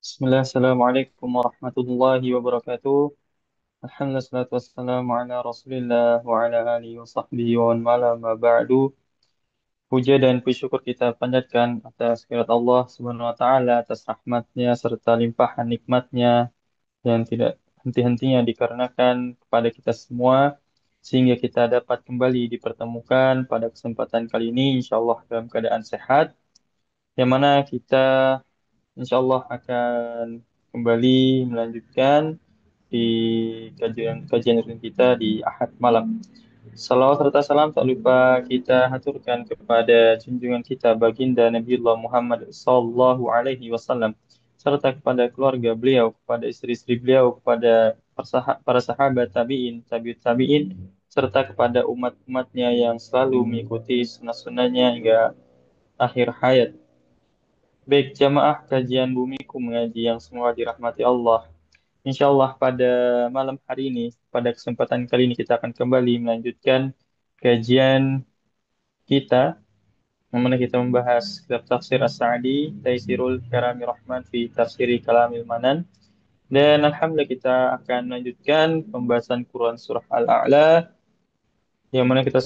Bismillah, Assalamualaikum warahmatullahi wabarakatuh. Alhamdulillah, salatu wassalamu ala rasulillah wa ala alihi wa sahbihi wa man wala ma ba'du. Puja dan puji syukur kita panjatkan atas kehadirat Allah Subhanahu wa taala, atas rahmatnya serta limpahan nikmatnya yang tidak henti-hentinya dikarenakan kepada kita semua sehingga kita dapat kembali dipertemukan pada kesempatan kali ini insyaallah dalam keadaan sehat, yang mana kita insya Allah akan kembali melanjutkan di kajian kajian rutin kita di Ahad malam. Salawat serta salam tak lupa kita haturkan kepada junjungan kita baginda Nabiullah Muhammad sallallahu alaihi wasallam serta kepada keluarga beliau, kepada istri-istri beliau, kepada para sahabat tabi'in, tabi'ut tabi'in, serta kepada umat-umatnya yang selalu mengikuti sunnah-sunnahnya hingga akhir hayat. Baik, jamaah kajian Bumiku Mengaji yang semua dirahmati Allah. Insya Allah pada malam hari ini, pada kesempatan kali ini kita akan kembali melanjutkan kajian kita, yang mana kita membahas kitab tafsir As-Sa'di, Taisirul Karami Rahman fi Tafsiri Kalamil Manan. Dan Alhamdulillah kita akan melanjutkan pembahasan Quran Surah Al-A'la, yang mana kita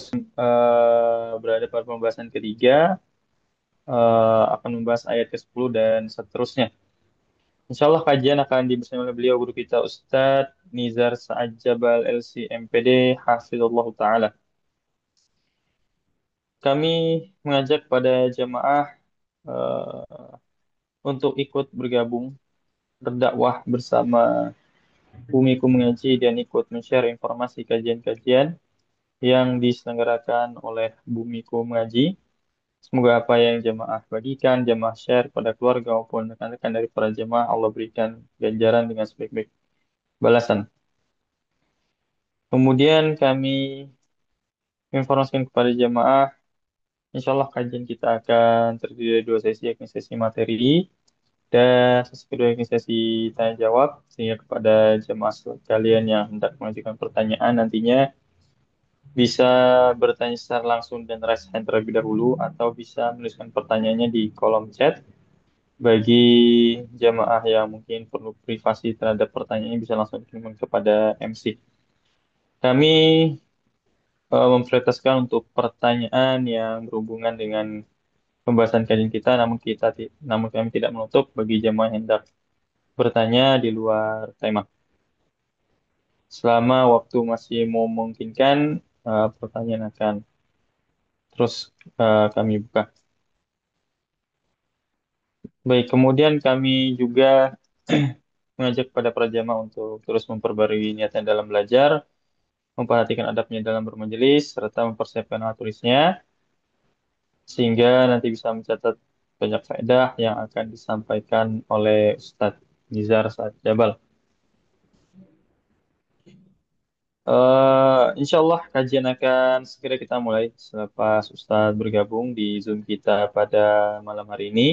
berada pada pembahasan ketiga, akan membahas ayat ke-10 dan seterusnya. Insya Allah kajian akan dibersama oleh beliau guru kita Ustadz Nizar Sa'ad Jabal LC MPD Hafizullah Ta'ala. Kami mengajak pada jamaah untuk ikut bergabung berdakwah bersama Bumiku Mengaji dan ikut men-share informasi kajian-kajian yang diselenggarakan oleh Bumiku Mengaji. Semoga apa yang jamaah bagikan, jamaah share pada keluarga maupun rekan-rekan dari para jamaah, Allah berikan ganjaran dengan sebaik-baik balasan. Kemudian kami informasikan kepada jamaah, insya Allah kajian kita akan terdiri dari dua sesi, yakni sesi materi dan sesi kedua yakni sesi tanya jawab, sehingga kepada jamaah sekalian yang hendak mengajukan pertanyaan nantinya bisa bertanya secara langsung dan raise hand terlebih dahulu, atau bisa menuliskan pertanyaannya di kolom chat. Bagi jamaah yang mungkin perlu privasi terhadap pertanyaannya, bisa langsung dikirimkan kepada MC. Kami memprioritaskan untuk pertanyaan yang berhubungan dengan pembahasan kajian kita, namun kami tidak menutup bagi jemaah yang hendak bertanya di luar tema. Selama waktu masih memungkinkan, pertanyaan akan terus kami buka. Baik, kemudian kami juga mengajak pada para jemaah untuk terus memperbarui niatan dalam belajar, memperhatikan adabnya dalam bermajelis, serta mempersiapkan hal tulisnya, sehingga nanti bisa mencatat banyak faedah yang akan disampaikan oleh Ustadz Nizar Saad Jabal. Insya Allah kajian akan segera kita mulai selepas Ustadz bergabung di Zoom kita pada malam hari ini.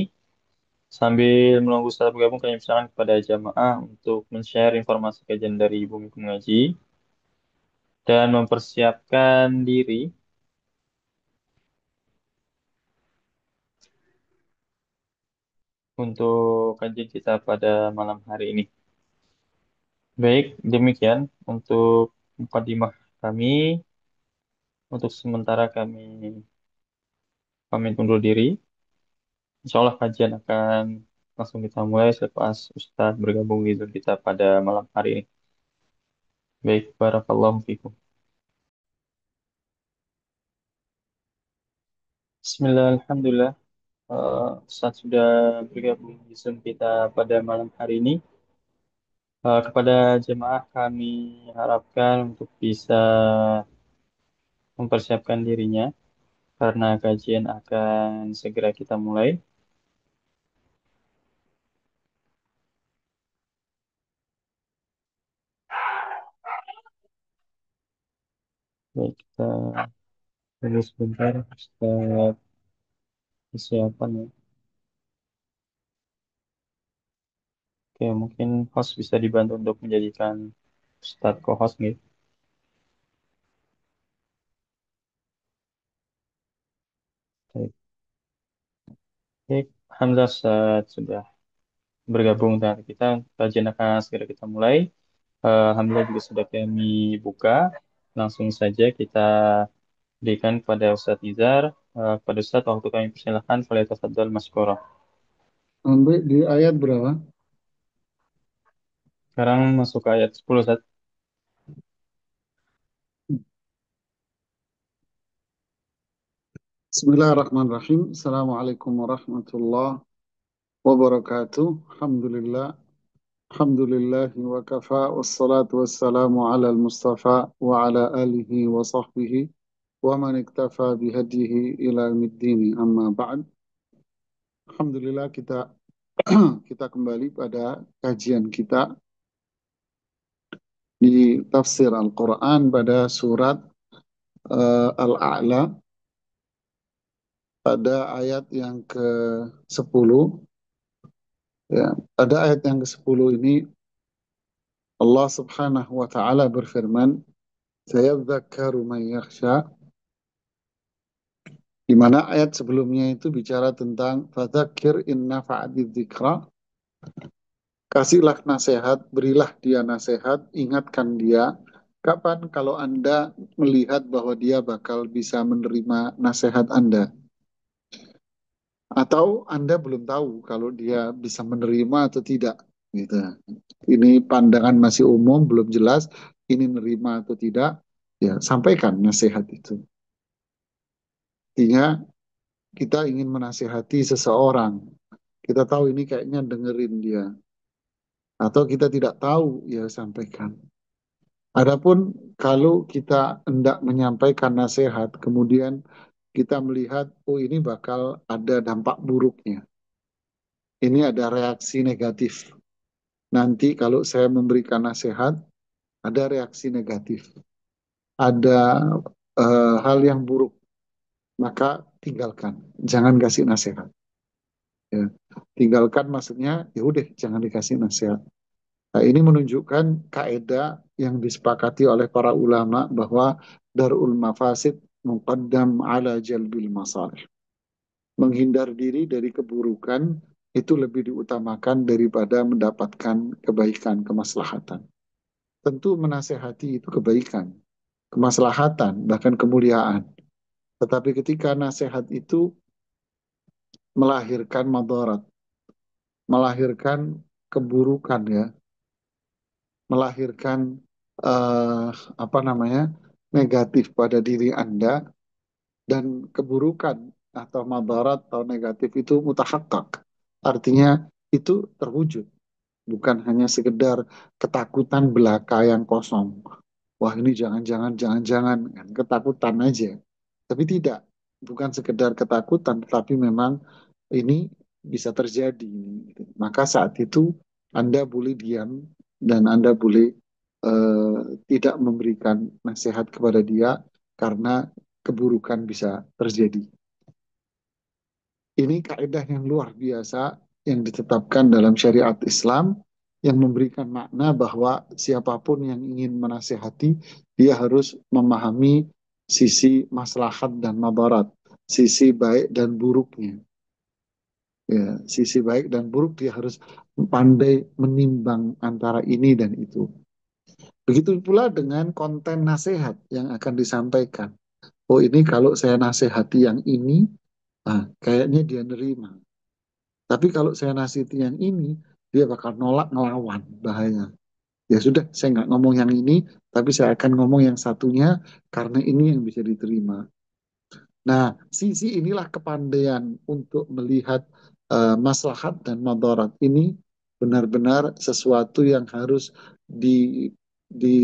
Sambil menunggu Ustadz bergabung, kami persilakan kepada jamaah untuk men-share informasi kajian dari Bumi Mengaji dan mempersiapkan diri untuk kajian kita pada malam hari ini. Baik, demikian untuk mukadimah kami. Untuk sementara kami pamit undur diri. Insya Allah kajian akan langsung kita mulai selepas Ustadz bergabung di Zoom kita pada malam hari ini. Baik, barakallahu fikum. Bismillah, Alhamdulillah. Ustadz sudah bergabung di Zoom kita pada malam hari ini. Kepada jemaah kami harapkan untuk bisa mempersiapkan dirinya karena kajian akan segera kita mulai. Baik, kita tunggu sebentar. Ustadz persiapan ya. Oke, mungkin host bisa dibantu untuk menjadikan Ustadz co-host nih. Baik, baik. Alhamdulillah Ustadz sudah bergabung dengan kita. Kajian akan segera kita mulai. Alhamdulillah juga sudah kami buka. Langsung saja kita berikan kepada Ustadz Izar. Kepada Ustadz, waktu kami persilahkan. Falyatafaddal masykurah. Sampai di ayat berapa? Sekarang masuk ke ayat 10, Ustadz. Bismillahirrahmanirrahim. Assalamualaikum warahmatullahi wabarakatuh. Alhamdulillah. Alhamdulillahi wa kafa. Wassalatu wassalamu ala al-Mustafa wa ala alihi wa sahbihi wa man iktafa bihadihi ila middini amma ba'd. Alhamdulillah kita kembali pada kajian kita di tafsir Al-Quran pada surat Al-A'la pada ayat yang ke-10. Ya, pada ayat yang ke-10 ini Allah Subhanahu wa taala berfirman, "Sayadzakkaru man yakhsha", di mana ayat sebelumnya itu bicara tentang fadzakir in nafa'ati dzikra, kasihlah nasihat, berilah dia nasihat, ingatkan dia. Kapan kalau Anda melihat bahwa dia bakal bisa menerima nasihat Anda? Atau Anda belum tahu kalau dia bisa menerima atau tidak, gitu. Ini pandangan masih umum, belum jelas ini nerima atau tidak, ya sampaikan nasihat itu. Artinya kita ingin menasihati seseorang, kita tahu ini kayaknya dengerin dia, atau kita tidak tahu, ya sampaikan. Adapun kalau kita hendak menyampaikan nasihat, kemudian kita melihat, oh ini bakal ada dampak buruknya, ini ada reaksi negatif. Nanti kalau saya memberikan nasihat, ada reaksi negatif, ada hal yang buruk, maka tinggalkan, jangan kasih nasihat. Ya. Tinggalkan maksudnya ya udah jangan dikasih nasihat. Nah, ini menunjukkan kaidah yang disepakati oleh para ulama bahwa darul mafasid muqaddam ala jalbil masalih. Menghindar diri dari keburukan itu lebih diutamakan daripada mendapatkan kebaikan, kemaslahatan. Tentu menasehati itu kebaikan, kemaslahatan, bahkan kemuliaan. Tetapi ketika nasihat itu melahirkan madarat, melahirkan keburukan ya, melahirkan eh, apa namanya negatif pada diri Anda, dan keburukan atau madarat atau negatif itu mutahakkak. Artinya itu terwujud, bukan hanya sekedar ketakutan belaka yang kosong. Wah ini jangan-jangan kan, ketakutan aja. Tapi tidak, bukan sekedar ketakutan, tapi memang ini bisa terjadi. Maka saat itu Anda boleh diam dan Anda boleh eh, tidak memberikan nasihat kepada dia karena keburukan bisa terjadi. Ini kaidah yang luar biasa yang ditetapkan dalam syariat Islam yang memberikan makna bahwa siapapun yang ingin menasehati, dia harus memahami sisi maslahat dan mabarat, sisi baik dan buruknya. Ya, sisi baik dan buruk dia harus pandai menimbang antara ini dan itu. Begitu pula dengan konten nasihat yang akan disampaikan. Oh ini kalau saya nasihati yang ini, kayaknya dia nerima. Tapi kalau saya nasihati yang ini, dia bakal nolak, ngelawan, bahaya. Ya sudah, saya nggak ngomong yang ini, tapi saya akan ngomong yang satunya karena ini yang bisa diterima. Nah, sisi inilah kepandaian untuk melihat maslahat dan madarat ini benar-benar sesuatu yang harus di di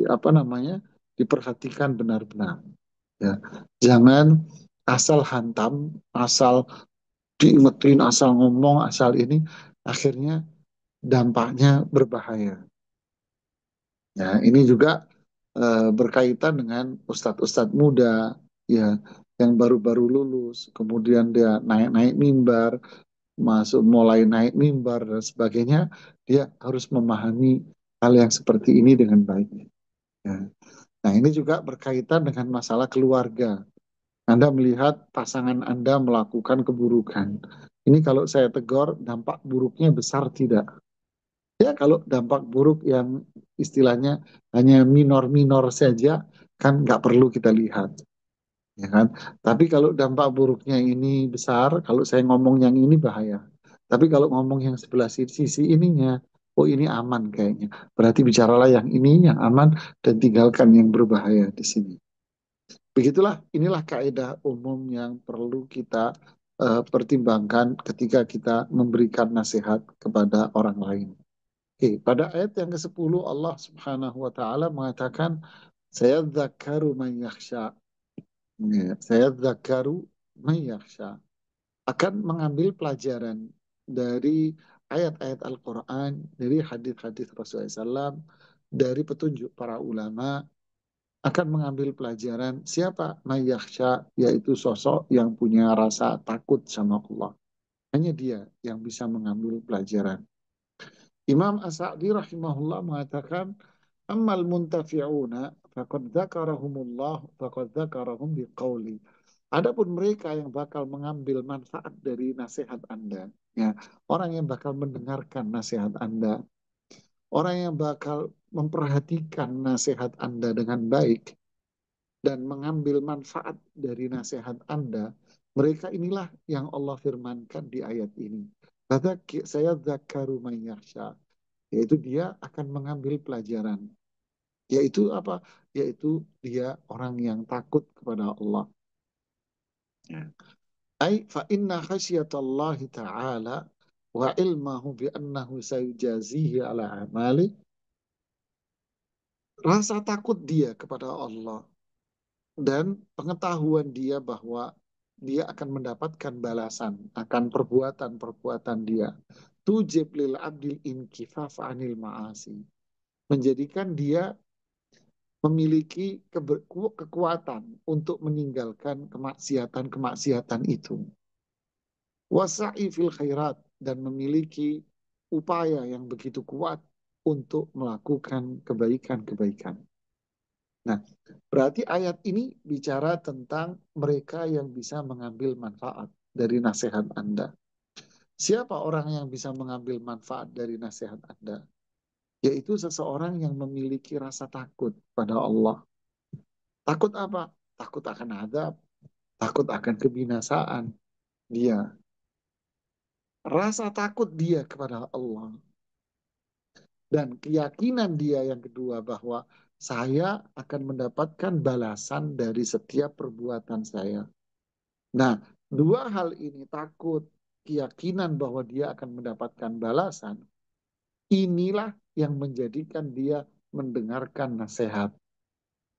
apa namanya diperhatikan benar-benar. Ya, jangan asal hantam, asal diingetin, asal ngomong, asal ini, akhirnya dampaknya berbahaya. Ya, ini juga berkaitan dengan ustadz-ustadz muda, ya, yang baru-baru lulus, kemudian dia naik-naik mimbar, masuk mulai naik mimbar dan sebagainya, dia harus memahami hal yang seperti ini dengan baik. Ya. Nah, ini juga berkaitan dengan masalah keluarga. Anda melihat pasangan Anda melakukan keburukan. Ini kalau saya tegur, dampak buruknya besar tidak? Ya, kalau dampak buruk yang istilahnya hanya minor-minor saja, kan nggak perlu kita lihat, ya kan? Tapi kalau dampak buruknya ini besar, kalau saya ngomong yang ini bahaya. Tapi kalau ngomong yang sebelah sisi ininya, oh ini aman kayaknya. Berarti bicaralah yang ini yang aman dan tinggalkan yang berbahaya di sini. Begitulah, inilah kaidah umum yang perlu kita pertimbangkan ketika kita memberikan nasihat kepada orang lain. Oke, pada ayat yang ke-10 Allah Subhanahu wa taala mengatakan saya dzakaru man yakhsha. Ya, saya dzakaru man yakhsha. Akan mengambil pelajaran dari ayat-ayat Al-Qur'an, dari hadis-hadis Rasulullah SAW, dari petunjuk para ulama, akan mengambil pelajaran siapa man yakhsha, yaitu sosok yang punya rasa takut sama Allah. Hanya dia yang bisa mengambil pelajaran. Imam As-Sa'di rahimahullah mengatakan, "Ammal muntafi'una faqad dzakarahumullah faqad dzakarahum biqauli." Adapun mereka yang bakal mengambil manfaat dari nasihat Anda, ya, orang yang bakal mendengarkan nasihat Anda, orang yang bakal memperhatikan nasihat Anda dengan baik dan mengambil manfaat dari nasihat Anda, mereka inilah yang Allah firmankan di ayat ini. Kata saya zakaru man yakhsha, yaitu dia akan mengambil pelajaran. Yaitu apa? Yaitu dia orang yang takut kepada Allah. Ya. Ai fa inna khasyatallahi ta'ala wa ilmahu bi annahu sayujazihi ala amali. Rasa takut dia kepada Allah dan pengetahuan dia bahwa dia akan mendapatkan balasan akan perbuatan-perbuatan dia. Tujib lil abdil inkifaf anil ma'asi. Menjadikan dia memiliki kekuatan untuk meninggalkan kemaksiatan-kemaksiatan itu. Wasa'i fil khairat, dan memiliki upaya yang begitu kuat untuk melakukan kebaikan-kebaikan. Nah, berarti ayat ini bicara tentang mereka yang bisa mengambil manfaat dari nasihat Anda. Siapa orang yang bisa mengambil manfaat dari nasihat Anda? Yaitu seseorang yang memiliki rasa takut pada Allah. Takut apa? Takut akan azab, takut akan kebinasaan dia. Rasa takut dia kepada Allah. Dan keyakinan dia yang kedua bahwa saya akan mendapatkan balasan dari setiap perbuatan saya. Nah, dua hal ini, takut, keyakinan bahwa dia akan mendapatkan balasan, inilah yang menjadikan dia mendengarkan nasihat,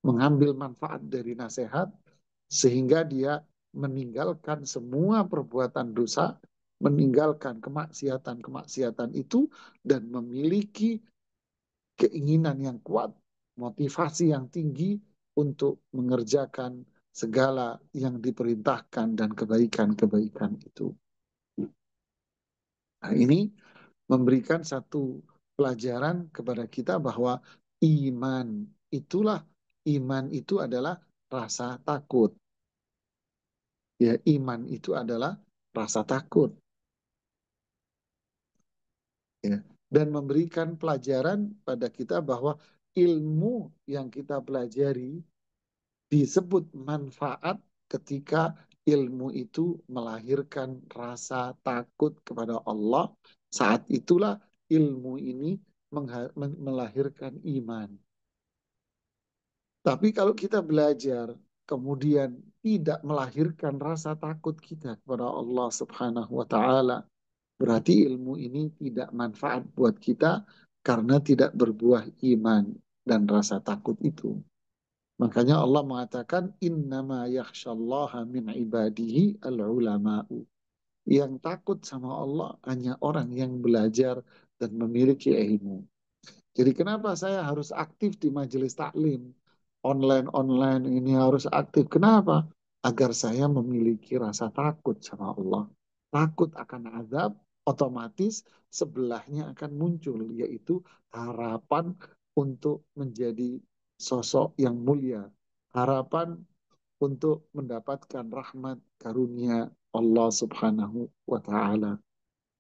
mengambil manfaat dari nasihat, sehingga dia meninggalkan semua perbuatan dosa, meninggalkan kemaksiatan-kemaksiatan itu, dan memiliki keinginan yang kuat, motivasi yang tinggi untuk mengerjakan segala yang diperintahkan dan kebaikan-kebaikan itu. Nah, ini memberikan satu pelajaran kepada kita bahwa iman itulah iman itu adalah rasa takut. Ya, iman itu adalah rasa takut. Ya. Dan memberikan pelajaran pada kita bahwa ilmu yang kita pelajari disebut manfaat ketika ilmu itu melahirkan rasa takut kepada Allah. Saat itulah ilmu ini melahirkan iman. Tapi kalau kita belajar kemudian tidak melahirkan rasa takut kita kepada Allah Subhanahu wa taala, berarti ilmu ini tidak manfaat buat kita karena tidak berbuah iman dan rasa takut itu. Makanya Allah mengatakan innama yakhsyallaha min ibadihi al-ulama'u. Yang takut sama Allah hanya orang yang belajar dan memiliki ilmu. Jadi kenapa saya harus aktif di majelis taklim? Online-online ini harus aktif. Kenapa? Agar saya memiliki rasa takut sama Allah. Takut akan azab, otomatis sebelahnya akan muncul, yaitu harapan untuk menjadi sosok yang mulia. Harapan untuk mendapatkan rahmat karunia Allah Subhanahu wa Ta'ala.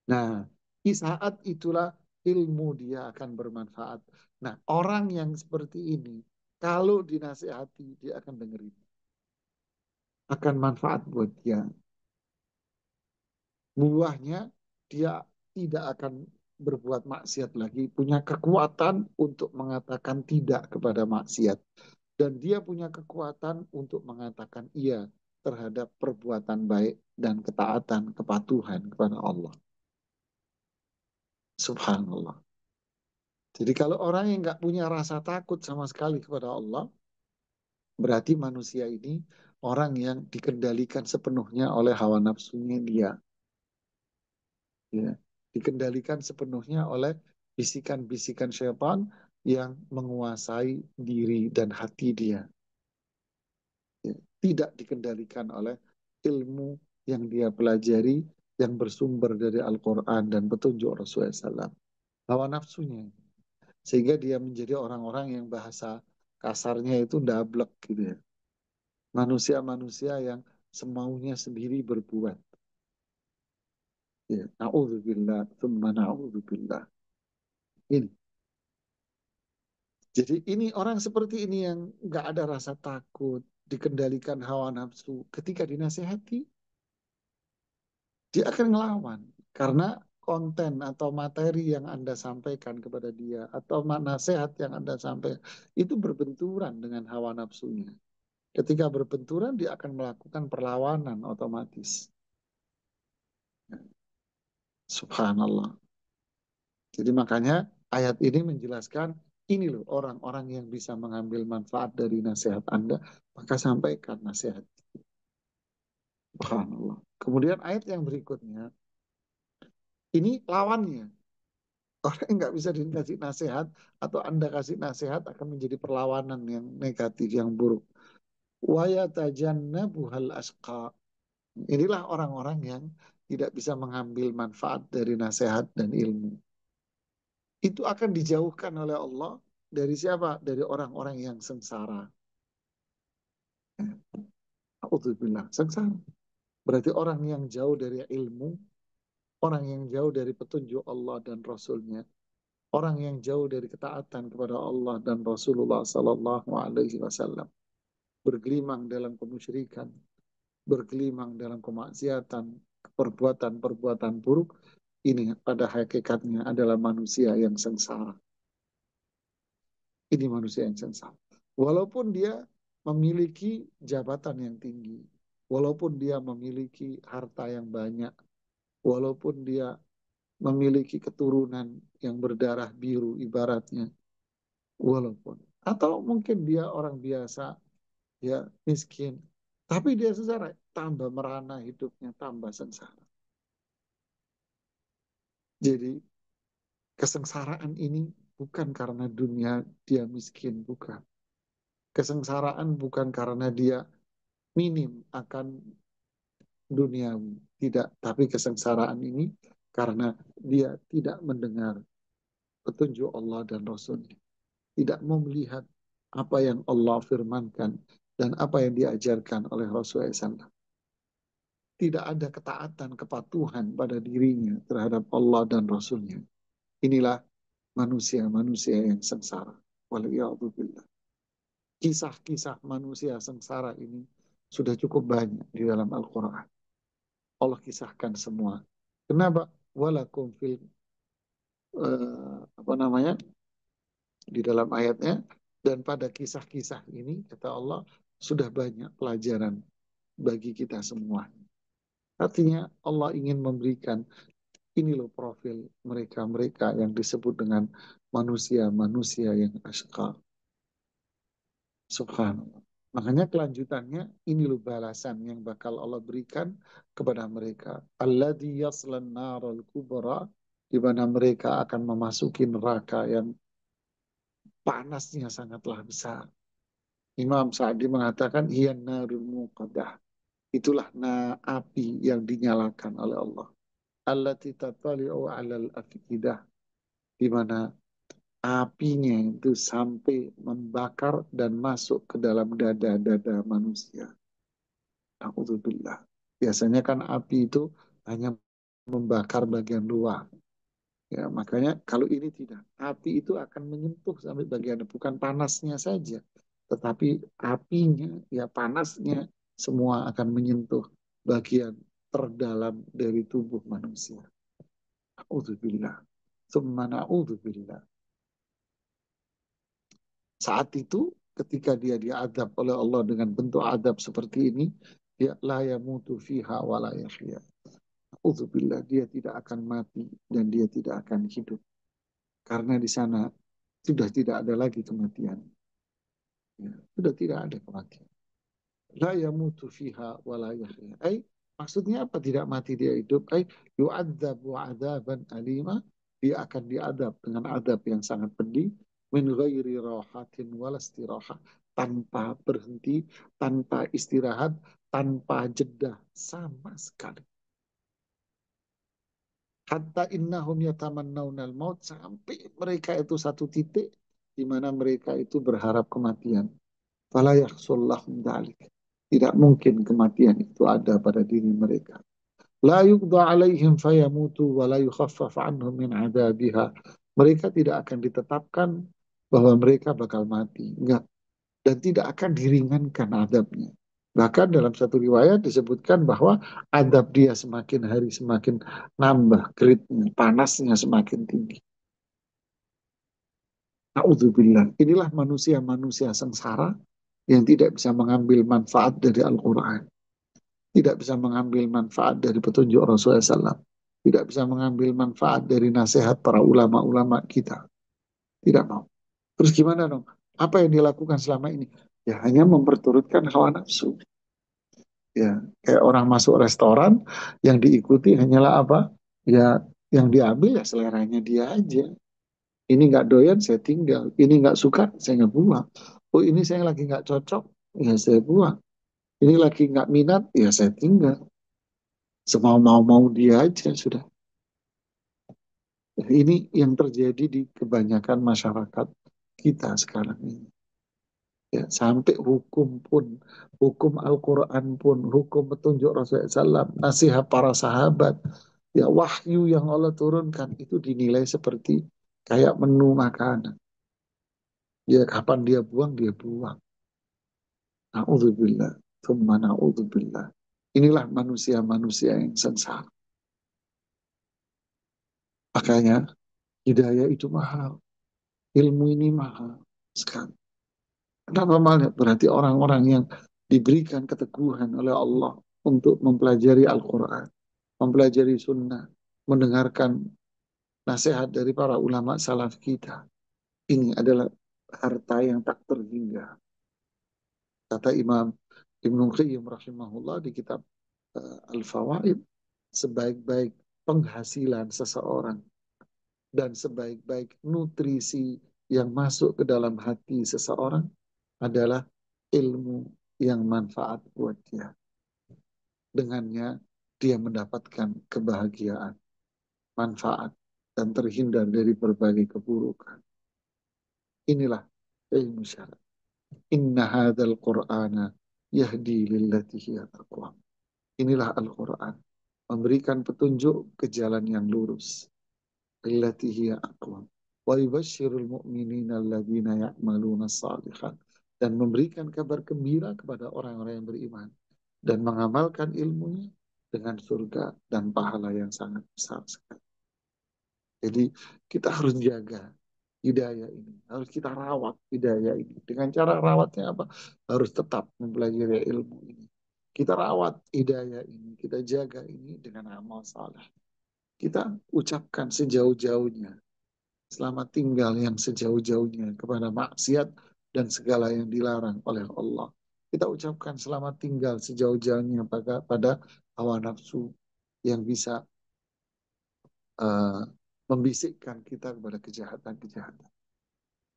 Nah, di saat itulah ilmu dia akan bermanfaat. Nah, orang yang seperti ini, kalau dinasihati, dia akan dengerin. Akan manfaat buat dia. Buahnya, dia tidak akan berbuat maksiat lagi. Punya kekuatan untuk mengatakan tidak kepada maksiat. Dan dia punya kekuatan untuk mengatakan iya terhadap perbuatan baik dan ketaatan, kepatuhan kepada Allah. Subhanallah. Jadi kalau orang yang nggak punya rasa takut sama sekali kepada Allah, berarti manusia ini orang yang dikendalikan sepenuhnya oleh hawa nafsunya dia. Ya. Dikendalikan sepenuhnya oleh bisikan-bisikan syaitan yang menguasai diri dan hati dia. Ya. Tidak dikendalikan oleh ilmu yang dia pelajari yang bersumber dari Al-Quran dan petunjuk Rasulullah SAW. Hawa nafsunya. Sehingga dia menjadi orang-orang yang bahasa kasarnya itu dablek gitu ya. Manusia-manusia yang semaunya sendiri berbuat. Ya, na'udzubillah, thumma na'udzubillah. Ini. Jadi ini orang seperti ini yang nggak ada rasa takut, dikendalikan hawa nafsu. Ketika dinasihati, dia akan ngelawan. Karena konten atau materi yang Anda sampaikan kepada dia, atau nasihat yang Anda sampaikan, itu berbenturan dengan hawa nafsunya. Ketika berbenturan, dia akan melakukan perlawanan otomatis. Subhanallah. Jadi makanya ayat ini menjelaskan, ini loh orang-orang yang bisa mengambil manfaat dari nasihat Anda, maka sampaikan nasihat. Subhanallah. Kemudian ayat yang berikutnya, ini lawannya. Orang yang nggak bisa dikasih nasihat, atau Anda kasih nasihat akan menjadi perlawanan yang negatif, yang buruk. Wa yatajannabuhal asqa. Inilah orang-orang yang tidak bisa mengambil manfaat dari nasihat dan ilmu. Itu akan dijauhkan oleh Allah dari siapa? Dari orang-orang yang sengsara. Alhamdulillah, sengsara. Berarti orang yang jauh dari ilmu, orang yang jauh dari petunjuk Allah dan Rasulnya, orang yang jauh dari ketaatan kepada Allah dan Rasulullah Sallallahu Alaihi Wasallam, bergelimang dalam kemusyrikan, bergelimang dalam kemaksiatan, perbuatan-perbuatan buruk, ini pada hakikatnya adalah manusia yang sengsara. Ini manusia yang sengsara. Walaupun dia memiliki jabatan yang tinggi, walaupun dia memiliki harta yang banyak, walaupun dia memiliki keturunan yang berdarah biru ibaratnya, walaupun. Atau mungkin dia orang biasa, ya miskin, tapi dia sengsara, tambah merana hidupnya, tambah sengsara. Jadi kesengsaraan ini bukan karena dunia dia miskin, bukan. Kesengsaraan bukan karena dia minim akan duniawi. Tidak, tapi kesengsaraan ini karena dia tidak mendengar petunjuk Allah dan Rasulnya. Tidak mau melihat apa yang Allah firmankan dan apa yang diajarkan oleh Rasulullah SAW. Tidak ada ketaatan, kepatuhan pada dirinya terhadap Allah dan Rasulnya. Inilah manusia-manusia yang sengsara. Waliyahzubillah. Kisah-kisah manusia sengsara ini sudah cukup banyak di dalam Al-Quran. Allah kisahkan semua. Kenapa? Walakum fil apa namanya di dalam ayatnya, dan pada kisah-kisah ini kata Allah sudah banyak pelajaran bagi kita semua. Artinya Allah ingin memberikan ini loh profil mereka-mereka yang disebut dengan manusia-manusia yang asyqa. Subhanallah. Makanya kelanjutannya ini loh balasan yang bakal Allah berikan kepada mereka. Alladzi yaslan naral kubra, di mana mereka akan memasuki neraka yang panasnya sangatlah besar. Imam Sa'di mengatakan hiyan narul muqadah. Itulah api yang dinyalakan oleh Allah. Allati tatali'u 'alal afidah, di mana apinya itu sampai membakar dan masuk ke dalam dada-dada manusia. Na'udzubillah. Biasanya kan api itu hanya membakar bagian luar. Ya, makanya kalau ini tidak, api itu akan menyentuh sampai bagian bukan panasnya saja, tetapi apinya, ya panasnya semua akan menyentuh bagian terdalam dari tubuh manusia. Na'udzubillah. Summa na'udzubillah. Saat itu ketika dia diadab oleh Allah dengan bentuk adab seperti ini, dia la yamutu fiha wa la yahya. Na'udzubillah, dia tidak akan mati dan dia tidak akan hidup. Karena di sana sudah tidak ada lagi kematian. Ya, sudah tidak ada kematian. La yamutu fiha wa la yahya. Maksudnya apa tidak mati dia hidup? Yu'adzabu adaban alima. Dia akan diadab dengan adab yang sangat pedih. Min ghairi rahatin wal istiraha. Tanpa berhenti, tanpa istirahat, tanpa jeda sama sekali. Hatta innahum yatamannawnal maut, sampai mereka itu satu titik di mana mereka itu berharap kematian. Fala yahsullahum dzalik. Tidak mungkin kematian itu ada pada diri mereka. La yuqda alaihim fayamutu wa la yukhaffaf anhum min adabiha. Mereka tidak akan ditetapkan bahwa mereka bakal mati. Enggak. Dan tidak akan diringankan adabnya. Bahkan dalam satu riwayat disebutkan bahwa adab dia semakin hari semakin nambah gridnya, panasnya semakin tinggi. Na'udzubillah. Inilah manusia-manusia sengsara yang tidak bisa mengambil manfaat dari Al-Quran, tidak bisa mengambil manfaat dari petunjuk Rasulullah SAW, tidak bisa mengambil manfaat dari nasihat para ulama-ulama kita. Tidak mau. Terus gimana dong? Apa yang dilakukan selama ini? Ya hanya memperturutkan hawa nafsu. Ya, kayak orang masuk restoran yang diikuti hanyalah apa? Ya, yang diambil ya seleranya dia aja. Ini nggak doyan, saya tinggal. Ini nggak suka, saya nggak buang. Oh, ini saya lagi nggak cocok, ya saya buang. Ini lagi nggak minat, ya saya tinggal. Semau-mau dia aja sudah. Ini yang terjadi di kebanyakan masyarakat kita sekarang ini. Ya, sampai hukum pun, hukum Al-Quran pun, hukum petunjuk Rasulullah SAW, nasihat para sahabat, ya wahyu yang Allah turunkan itu dinilai seperti kayak menu makanan. Ya kapan dia buang, dia buang. Na'udzubillah. Thumma na'udzubillah. Inilah manusia-manusia yang sengsara. Makanya hidayah itu mahal. Ilmu ini mahal sekali. Karena normalnya berarti orang-orang yang diberikan keteguhan oleh Allah untuk mempelajari Al-Quran, mempelajari sunnah, mendengarkan nasihat dari para ulama salaf kita. Ini adalah harta yang tak terhingga. Kata Imam Ibnu Qayyim rahimahullah di kitab Al-Fawaid, sebaik-baik penghasilan seseorang dan sebaik-baik nutrisi yang masuk ke dalam hati seseorang adalah ilmu yang manfaat buat dia. Dengannya dia mendapatkan kebahagiaan, manfaat, dan terhindar dari berbagai keburukan. Inilah ilmu syar'i. Inna hadzal Qur'ana yahdi lillati hiya aqwam. Inilah Al-Quran, memberikan petunjuk ke jalan yang lurus. Lillati hiya aqwam. Wa yubashshirul mu'minina alladhina ya'maluna salihat. Dan memberikan kabar gembira kepada orang-orang yang beriman dan mengamalkan ilmunya dengan surga dan pahala yang sangat besar sekali. Jadi kita harus jaga hidayah ini, harus kita rawat hidayah ini. Dengan cara rawatnya apa? Harus tetap mempelajari ilmu ini. Kita rawat hidayah ini, kita jaga ini dengan amal saleh. Kita ucapkan sejauh-jauhnya, selamat tinggal yang sejauh-jauhnya kepada maksiat dan segala yang dilarang oleh Allah. Kita ucapkan selamat tinggal sejauh-jauhnya pada hawa nafsu yang bisa uh, membisikkan kita kepada kejahatan-kejahatan.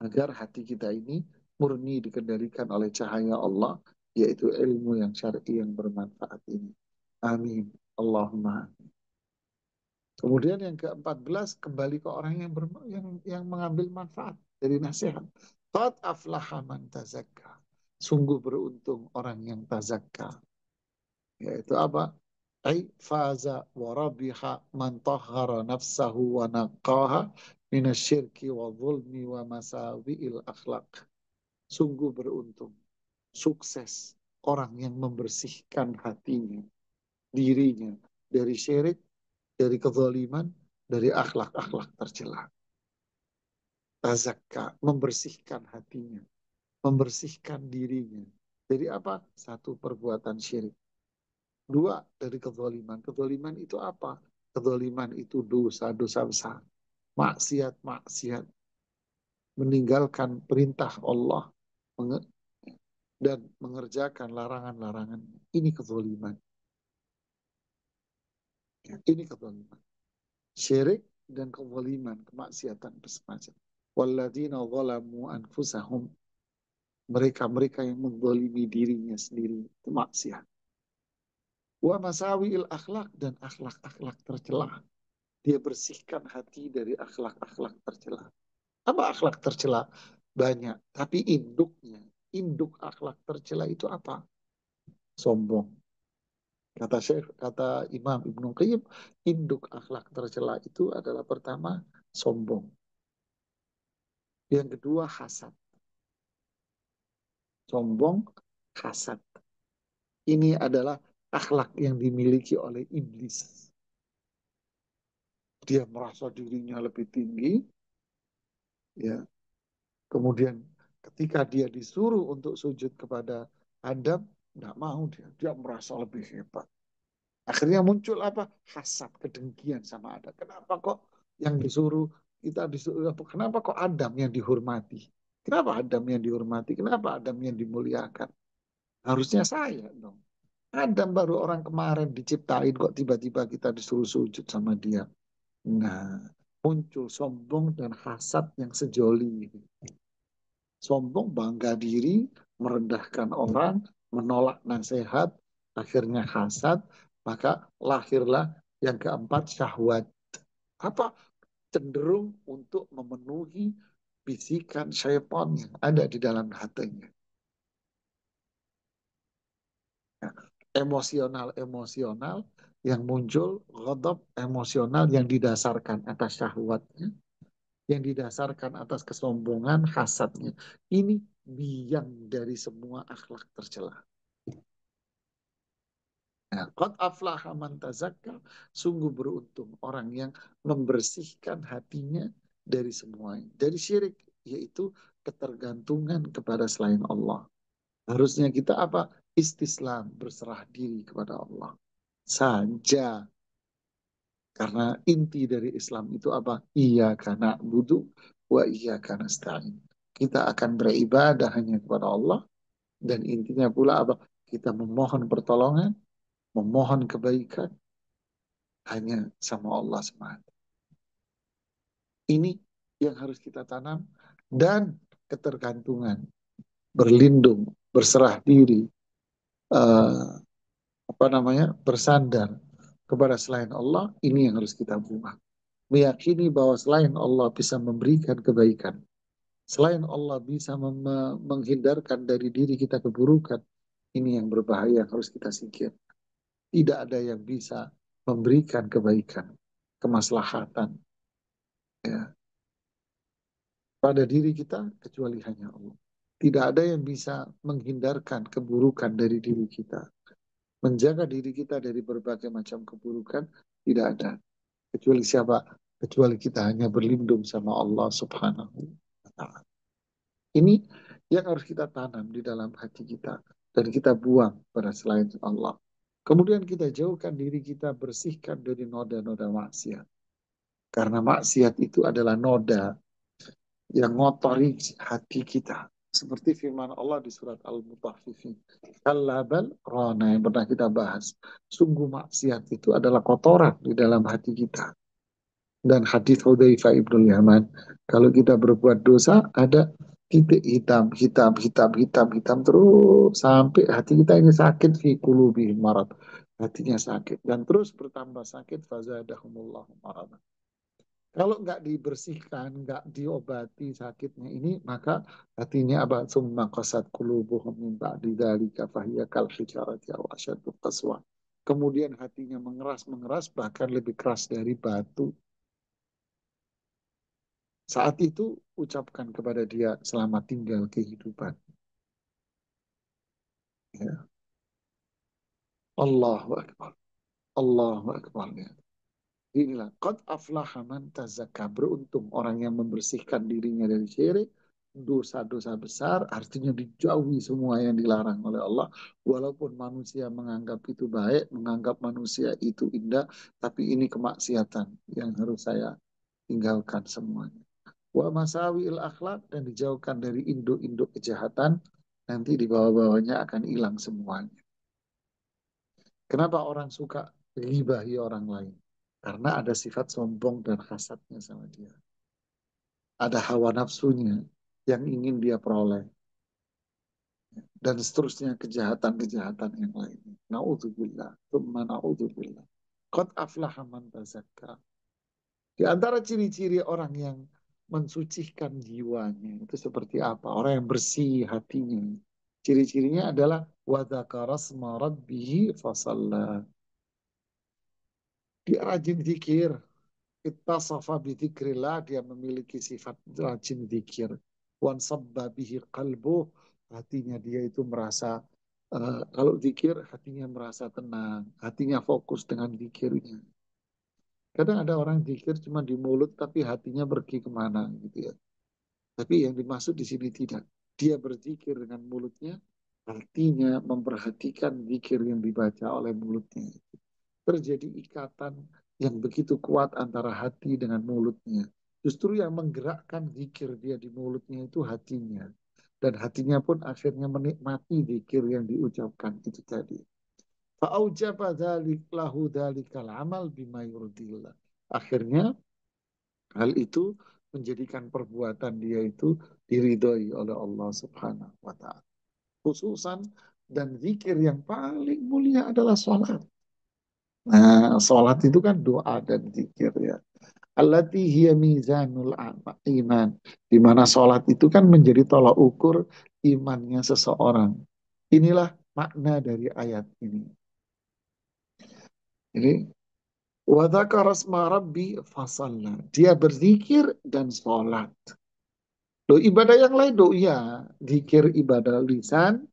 Agar hati kita ini murni dikendalikan oleh cahaya Allah, yaitu ilmu yang syar'i yang bermanfaat ini. Amin. Allahumma. Kemudian yang ke-14, kembali ke orang yang mengambil manfaat dari nasihat. Qad aflaha man tazakka. Sungguh beruntung orang yang tazakka. Yaitu apa? Ai faza wa rabiha man tahhara nafsahu wa naqaha minasyirki wa zulmi wa masawi'il akhlaq. Sungguh beruntung, sukses orang yang membersihkan hatinya, dirinya dari syirik, dari kezaliman, dari akhlak-akhlak tercela. Tazakka, membersihkan hatinya, membersihkan dirinya. Dari apa? Satu, perbuatan syirik. Dua, dari kezaliman. Kezaliman itu apa? Kezaliman itu dosa-dosa besar. Maksiat-maksiat. Meninggalkan perintah Allah dan mengerjakan larangan-larangan. Ini kezaliman. Ini kezaliman. Syirik dan kezaliman, kemaksiatan bersemacam. Walladzina zalamu anfusahum, mereka-mereka yang menzalimi dirinya sendiri, itu maksiat. Wa masawiil akhlak, dan akhlak-akhlak tercela. Dia bersihkan hati dari akhlak-akhlak tercela. Apa akhlak tercela? Banyak, tapi induk akhlak tercela itu apa? Sombong. Kata Syekh, kata Imam Ibnu Qayyim, induk akhlak tercela itu adalah pertama sombong. Yang kedua hasad. Sombong, hasad. Ini adalah akhlak yang dimiliki oleh iblis. Dia merasa dirinya lebih tinggi, ya. Kemudian ketika dia disuruh untuk sujud kepada Adam, nggak mau dia. Dia merasa lebih hebat. Akhirnya muncul apa? Hasad, kedengkian sama Adam. Kenapa kok yang disuruh, kita disuruh, kenapa kok Adam yang dihormati? Kenapa Adam yang dihormati? Kenapa Adam yang dimuliakan? Harusnya saya dong. Adam baru orang kemarin diciptain, kok tiba-tiba kita disuruh sujud sama dia. Nah, muncul sombong dan hasad yang sejoli. Sombong, bangga diri, merendahkan orang, menolak nasihat, akhirnya hasad, maka lahirlah yang keempat, syahwat. Apa? Cenderung untuk memenuhi bisikan syaitan yang ada di dalam hatinya. Nah, emosional-emosional yang muncul, ghadab emosional yang didasarkan atas syahwatnya, yang didasarkan atas kesombongan, hasadnya. Ini biang dari semua akhlak tercela. Nah, qad aflaha man tazakka, sungguh beruntung orang yang membersihkan hatinya dari semuanya, dari syirik, yaitu ketergantungan kepada selain Allah. Harusnya kita apa? Istislam, berserah diri kepada Allah saja. Karena inti dari Islam itu apa? Iya karena budu wa iya karena stain. Kita akan beribadah hanya kepada Allah, dan intinya pula apa? Kita memohon pertolongan, memohon kebaikan hanya sama Allah semata. Ini yang harus kita tanam, dan ketergantungan, berlindung, berserah diri, uh, bersandar kepada selain Allah. Ini yang harus kita buat. Meyakini bahwa selain Allah bisa memberikan kebaikan, selain Allah bisa menghindarkan dari diri kita keburukan. Ini yang berbahaya, yang harus kita singkir. Tidak ada yang bisa memberikan kebaikan, kemaslahatan, ya, pada diri kita kecuali hanya Allah. Tidak ada yang bisa menghindarkan keburukan dari diri kita. Menjaga diri kita dari berbagai macam keburukan tidak ada. Kecuali siapa? Kecuali kita hanya berlindung sama Allah Subhanahu wa Ta'ala. Ini yang harus kita tanam di dalam hati kita dan kita buang pada selain Allah. Kemudian kita jauhkan diri kita, bersihkan dari noda-noda maksiat. Karena maksiat itu adalah noda yang ngotori hati kita. Seperti firman Allah di surat Al-Mutaffifin. Kallabal rona yang pernah kita bahas. Sungguh maksiat itu adalah kotoran di dalam hati kita. Dan hadis Hudzaifah ibnu Yaman, kalau kita berbuat dosa, ada titik hitam, hitam, hitam, hitam, hitam terus sampai hati kita ini sakit, fi qulubihim marad. Hatinya sakit dan terus bertambah sakit, fazadahumullahu marad. Kalau nggak dibersihkan, nggak diobati sakitnya ini, maka hatinya apa? Summa qasat qulubuhum min ba'di dzalika fahiya kal hijarati aw asyaddu qaswa. Kemudian hatinya mengeras, bahkan lebih keras dari batu. Saat itu ucapkan kepada dia selamat tinggal kehidupan. Ya. Allahu Akbar. Allahu Akbar. Ya. Inilah qad aflaha man tazakka. Beruntung orang yang membersihkan dirinya dari syirik, dosa-dosa besar, artinya dijauhi semua yang dilarang oleh Allah. Walaupun manusia menganggap itu baik, menganggap manusia itu indah, tapi ini kemaksiatan yang harus saya tinggalkan semuanya. Wa masawiil akhlak, dan dijauhkan dari induk-induk kejahatan, nanti di bawah-bawahnya akan hilang semuanya. Kenapa orang suka ribahi orang lain? Karena ada sifat sombong dan hasadnya sama dia. Ada hawa nafsunya yang ingin dia peroleh. Dan seterusnya kejahatan-kejahatan yang lainnya. Na'udzubillah. Thumma na'udzubillah. Qad aflaha man tazakka. Di antara ciri-ciri orang yang mensucikan jiwanya itu seperti apa? Orang yang bersih hatinya. Ciri-cirinya adalah wa dzakara asma rabbih fasalla. Dia rajin zikir. Ittasafa bidzikrillah, dia memiliki sifat rajin zikir. Wan sabba bihi qalbuh, hatinya dia itu merasa kalau zikir hatinya merasa tenang, hatinya fokus dengan zikirnya. Kadang ada orang zikir cuma di mulut tapi hatinya pergi kemana gitu ya. Tapi yang dimaksud di sini tidak. Dia berzikir dengan mulutnya, hatinya memperhatikan zikir yang dibaca oleh mulutnya. Terjadi ikatan yang begitu kuat antara hati dengan mulutnya. Justru yang menggerakkan zikir dia di mulutnya itu hatinya. Dan hatinya pun akhirnya menikmati zikir yang diucapkan itu tadi. Fa'aujaba dzalik lahu dzalikal amal bima yurdillah. Akhirnya hal itu menjadikan perbuatan dia itu diridhoi oleh Allah Subhanahu wa taala. Khususan dan zikir yang paling mulia adalah sholat. Nah, sholat itu kan doa dan zikir ya. Allati hiya mizanul iman. Di mana sholat itu kan menjadi tolak ukur imannya seseorang. Inilah makna dari ayat ini. Jadi, wa dzakara asma rabbi fasalla. Dia berzikir dan sholat. Loh, ibadah yang lain, doh iya. Zikir ibadah lisan,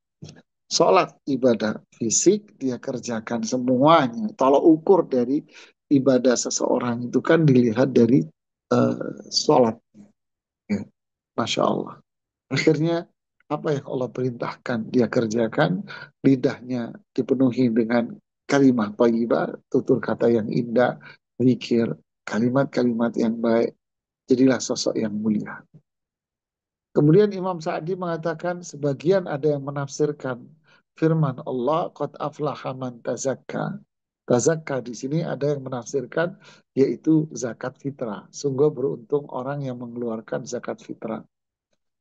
sholat ibadah fisik, dia kerjakan semuanya. Tolak ukur dari ibadah seseorang itu kan dilihat dari sholat. Ya. Masya Allah. Akhirnya apa yang Allah perintahkan dia kerjakan, lidahnya dipenuhi dengan kalimat thayyibah, tutur kata yang indah, zikir, kalimat-kalimat yang baik. Jadilah sosok yang mulia. Kemudian Imam Sa'di mengatakan sebagian ada yang menafsirkan firman Allah qad aflaha man tazakka. Tazakka di sini ada yang menafsirkan yaitu zakat fitrah. Sungguh beruntung orang yang mengeluarkan zakat fitrah.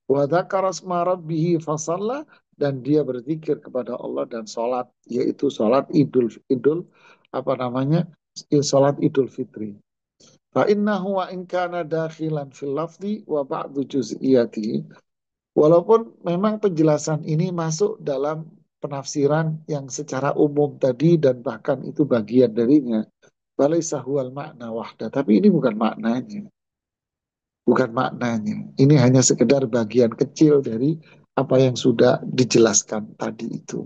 Wa dzakara asma rabbih fasalla, dan dia berzikir kepada Allah dan salat, yaitu salat idul apa namanya? Salat Idul Fitri. Fa innahu wa in kana dakhilan fil lafzi wa ba'du juz'iyati. Walaupun memang penjelasan ini masuk dalam penafsiran yang secara umum tadi dan bahkan itu bagian darinya. Balaisa huwal makna wahda, tapi ini bukan maknanya. Bukan maknanya. Ini hanya sekedar bagian kecil dari apa yang sudah dijelaskan tadi itu.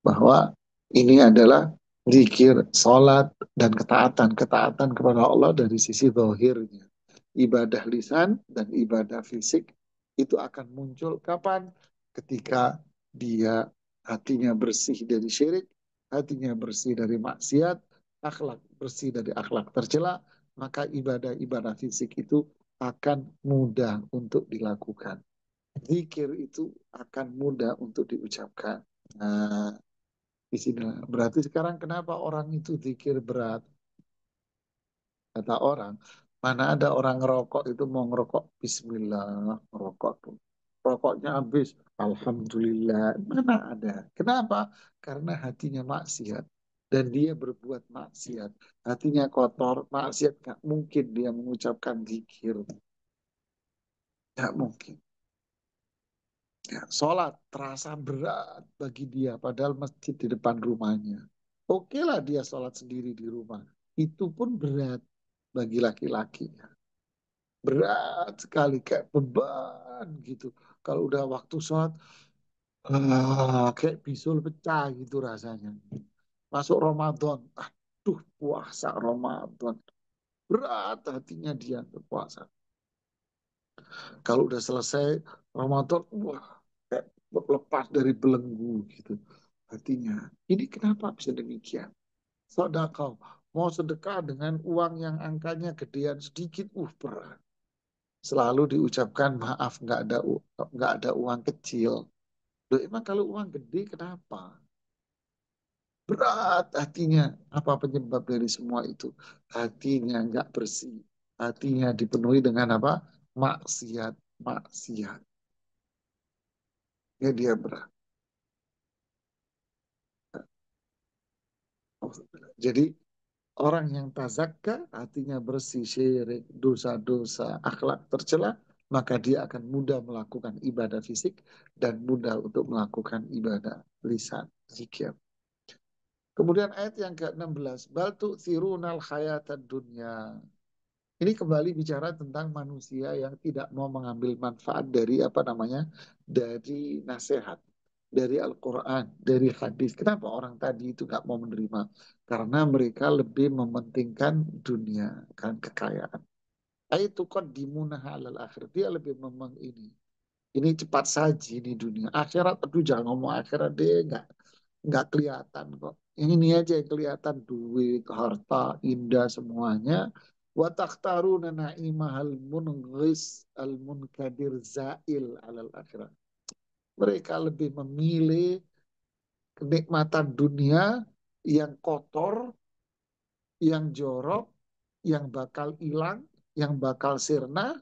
Bahwa ini adalah zikir, salat, dan ketaatan. Ketaatan kepada Allah dari sisi zahirnya. Ibadah lisan dan ibadah fisik itu akan muncul kapan? Ketika dia hatinya bersih dari syirik, hatinya bersih dari maksiat, akhlak bersih dari akhlak tercela, maka ibadah-ibadah fisik itu akan mudah untuk dilakukan. Zikir itu akan mudah untuk diucapkan. Nah, di sini berarti sekarang kenapa orang itu zikir berat? Kata orang, mana ada orang ngerokok itu mau ngerokok Bismillah, ngerokok tuh. Rokoknya habis, Alhamdulillah. Mana ada? Kenapa? Karena hatinya maksiat. dan dia berbuat maksiat, hatinya kotor, maksiat nggak mungkin dia mengucapkan zikir, nggak mungkin. Ya, sholat terasa berat bagi dia, padahal masjid di depan rumahnya. Oke lah dia sholat sendiri di rumah, itu pun berat bagi laki-laki. Berat sekali, kayak beban gitu. Kalau udah waktu sholat, kayak bisul pecah gitu rasanya. Masuk Ramadan, aduh puasa Ramadan. Berat hatinya dia untuk puasa. Kalau udah selesai Ramadan, wah, kayak lepas dari belenggu gitu hatinya. Ini kenapa bisa demikian? Sedekah, mau sedekah dengan uang yang angkanya gedean sedikit, berat. Selalu diucapkan maaf, nggak ada uang kecil. Loh, emang kalau uang gede kenapa? Berat hatinya. Apa penyebab dari semua itu? Hatinya nggak bersih. Hatinya dipenuhi dengan apa? Maksiat, maksiat. Ya dia berat. Jadi orang yang tazakka, hatinya bersih, syirik, dosa-dosa, akhlak tercela, maka dia akan mudah melakukan ibadah fisik dan mudah untuk melakukan ibadah lisan, zikir. Kemudian ayat yang ke-16, bal tu'thirunal hayatad dunya. Ini kembali bicara tentang manusia yang tidak mau mengambil manfaat dari apa namanya? Dari nasihat, dari Al-Quran, dari hadis. Kenapa orang tadi itu nggak mau menerima? Karena mereka lebih mementingkan dunia, kan kekayaan. Itu dimuna halal akhir. Dia lebih memang ini cepat saji ini dunia. Akhirat, aduh jangan ngomong akhirat deh, nggak kelihatan kok. Yang ini aja yang kelihatan, duit, harta, indah semuanya. Wa takhtaruna na'imahal munghis al munkadir zail alal akhirat. Mereka lebih memilih kenikmatan dunia yang kotor, yang jorok, yang bakal hilang, yang bakal sirna,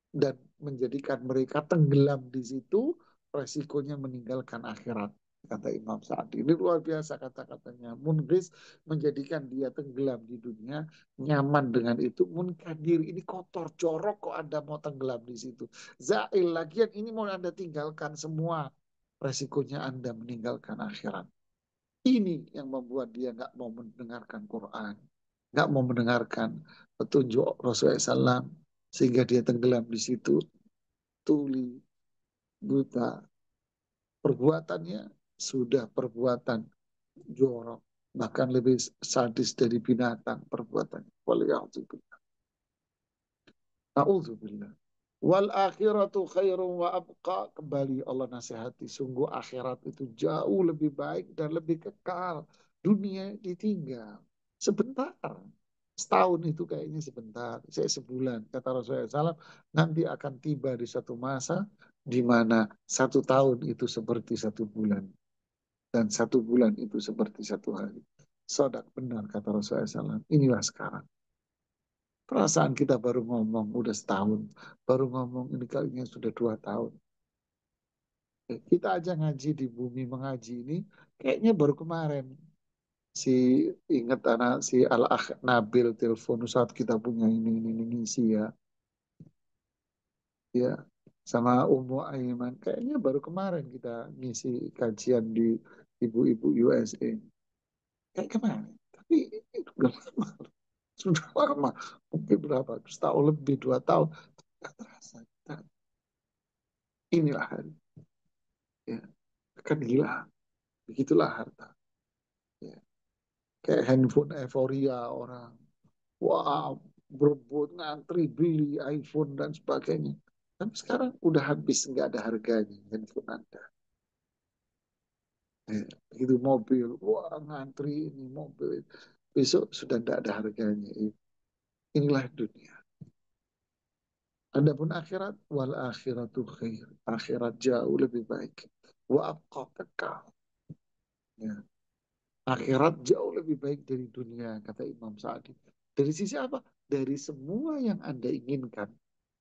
dan menjadikan mereka tenggelam di situ, resikonya meninggalkan akhirat, kata Imam Sa'di. Ini luar biasa kata-katanya. Munghis, menjadikan dia tenggelam di dunia, nyaman dengan itu. Munkadir, ini kotor, jorok, kok Anda mau tenggelam di situ. Zail, lagian ini mau Anda tinggalkan semua, resikonya Anda meninggalkan akhirat. Ini yang membuat dia nggak mau mendengarkan Quran, nggak mau mendengarkan petunjuk Rasulullah SAW, sehingga dia tenggelam di situ, tuli, buta. Perbuatannya sudah perbuatan jorok, bahkan lebih sadis dari binatang perbuatannya. Waliyahzubillah. Na'udzubillah. Wal akhiratu khairum wa abqa. Kembali Allah nasihati, sungguh akhirat itu jauh lebih baik dan lebih kekal. Dunia ditinggal sebentar. Setahun itu kayaknya sebentar. Saya sebulan, kata Rasulullah SAW, nanti akan tiba di satu masa di mana satu tahun itu seperti satu bulan. Dan satu bulan itu seperti satu hari. Sodak, benar kata Rasulullah SAW. Inilah sekarang. Perasaan kita baru ngomong udah setahun. Baru ngomong ini kalinya sudah 2 tahun. Kita aja ngaji di bumi mengaji ini kayaknya baru kemarin. Si ingat anak si Al-Akh Nabil telepon saat kita punya ini ngisi ya. Ya, sama Ummu Aiman. Kayaknya baru kemarin kita ngisi kajian di ibu-ibu USA. Kayak kemarin. Tapi itu udah lama. Sudah lama. Mungkin berapa? Setahun lebih, 2 tahun. Gak terasa. Nah, inilah hari. Ya, akan hilang. Begitulah harta. Ya. Kayak handphone euforia orang. Wah, berebut, ngantri, beli iPhone dan sebagainya. Tapi sekarang udah habis, nggak ada harganya handphone Anda. Ya, begitu mobil, wah ngantri ini mobil. Besok sudah tidak ada harganya. Inilah dunia. Adapun akhirat, wal akhiratu khair. Akhirat jauh lebih baik. Wa abqa kekal. Ya. Akhirat jauh lebih baik dari dunia, kata Imam Sa'di. Dari sisi apa? Dari semua yang Anda inginkan,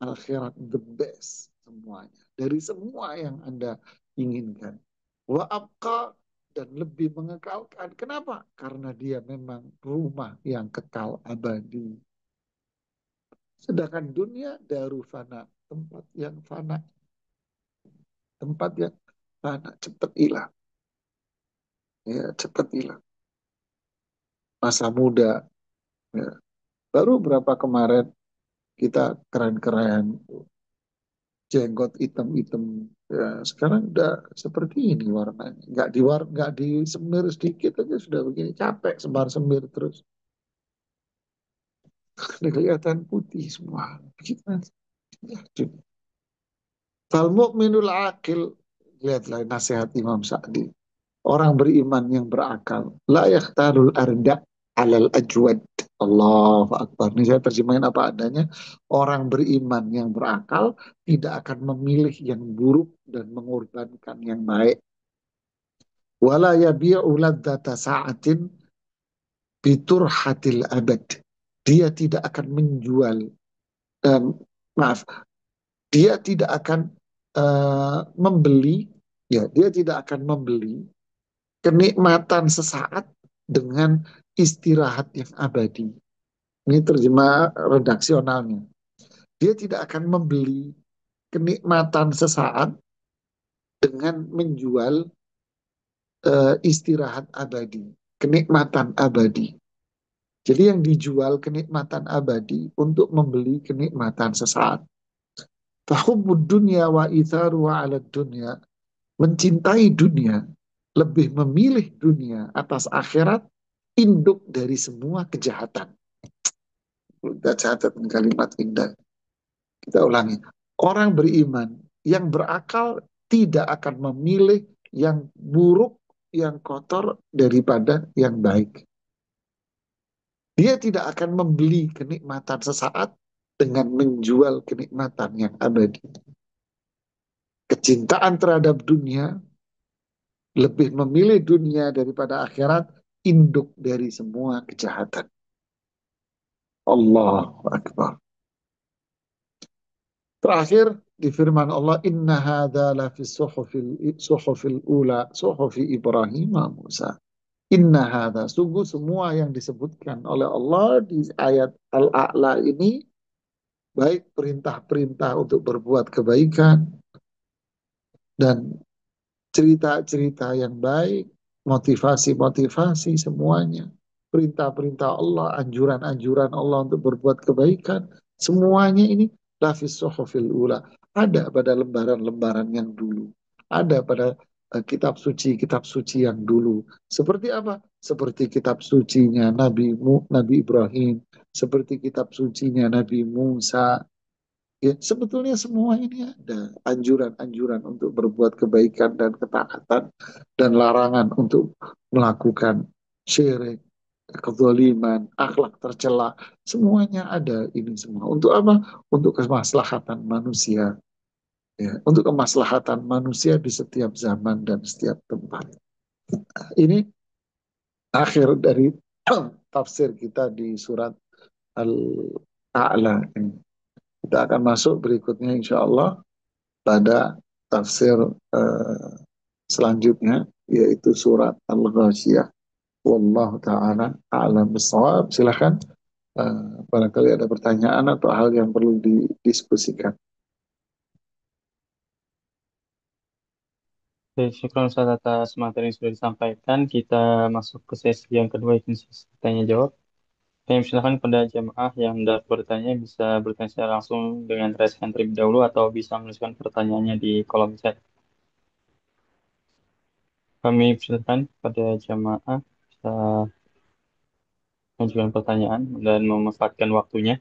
akhirat the best semuanya. Dari semua yang Anda inginkan. Wa abqa, dan lebih mengekalkan. Kenapa? Karena dia memang rumah yang kekal abadi. Sedangkan dunia daru fana, tempat yang fana, tempat yang fana, cepat hilang. Ya, cepat hilang. Masa muda, ya. Baru berapa kemarin kita keren-keren, jenggot hitam-hitam. Ya, sekarang udah seperti ini warnanya. Nggak disemir sedikit aja sudah begini. Capek sembar-semir terus. Udah kelihatan putih semua. Begitu. Ya, fal mu'minul akil. Lihatlah nasihat Imam Sa'di. Orang beriman yang berakal. La yakhtarul arda alal ajwad. Allahu Akbar. Ini saya terjemahin apa adanya. Orang beriman yang berakal tidak akan memilih yang buruk dan mengorbankan yang baik. Wala yabi'u ladzata sa'atin biturhatil abad. Dia tidak akan menjual, um, maaf, dia tidak akan membeli, ya, dia tidak akan membeli kenikmatan sesaat dengan istirahat yang abadi. Ini terjemah redaksionalnya. Dia tidak akan membeli kenikmatan sesaat dengan menjual istirahat abadi, kenikmatan abadi. Jadi yang dijual kenikmatan abadi untuk membeli kenikmatan sesaat. Fahubbud dunya wa itharu ala dunya. Mencintai dunia, lebih memilih dunia atas akhirat, induk dari semua kejahatan. Kita catat kalimat indah. Kita ulangi. Orang beriman yang berakal tidak akan memilih yang buruk, yang kotor daripada yang baik. Dia tidak akan membeli kenikmatan sesaat dengan menjual kenikmatan yang abadi. Kecintaan terhadap dunia, lebih memilih dunia daripada akhirat, induk dari semua kejahatan. Allahu Akbar. Terakhir di firman Allah, inna hadza la fi suhufil ula, suhufi Ibrahim wa Musa. Inna hadza, sungguh semua yang disebutkan oleh Allah di ayat Al-A'la ini, baik perintah-perintah untuk berbuat kebaikan dan cerita-cerita yang baik, motivasi-motivasi semuanya, perintah-perintah Allah, anjuran-anjuran Allah untuk berbuat kebaikan, semuanya ini lafis suhufil ula, ada pada lembaran-lembaran yang dulu, ada pada kitab suci yang dulu. Seperti apa? Seperti kitab sucinya Nabi Ibrahim, seperti kitab sucinya Nabi Musa. Ya, sebetulnya semua ini ada anjuran-anjuran untuk berbuat kebaikan dan ketaatan dan larangan untuk melakukan syirik, kezaliman, akhlak tercela. Semuanya ada ini semua. Untuk apa? Untuk kemaslahatan manusia. Ya, untuk kemaslahatan manusia di setiap zaman dan setiap tempat. Ini akhir dari tafsir kita di surat Al-A'la ini. Kita akan masuk berikutnya insya Allah pada tafsir eh, selanjutnya, yaitu surat Al-Ghasyiyah. Wallahu ta'ala a'lam bissawab. Silakan, barangkali ada pertanyaan atau hal yang perlu didiskusikan. Oke, syukur Ustaz atas materi yang sudah disampaikan. Kita masuk ke sesi yang kedua, yaitu sesi tanya jawab. Kami silakan kepada jemaah yang hendak bertanya bisa bertanya secara langsung dengan raise hand terlebih dahulu atau bisa menuliskan pertanyaannya di kolom chat. Kami silakan pada jemaah bisa mengajukan pertanyaan dan memanfaatkan waktunya.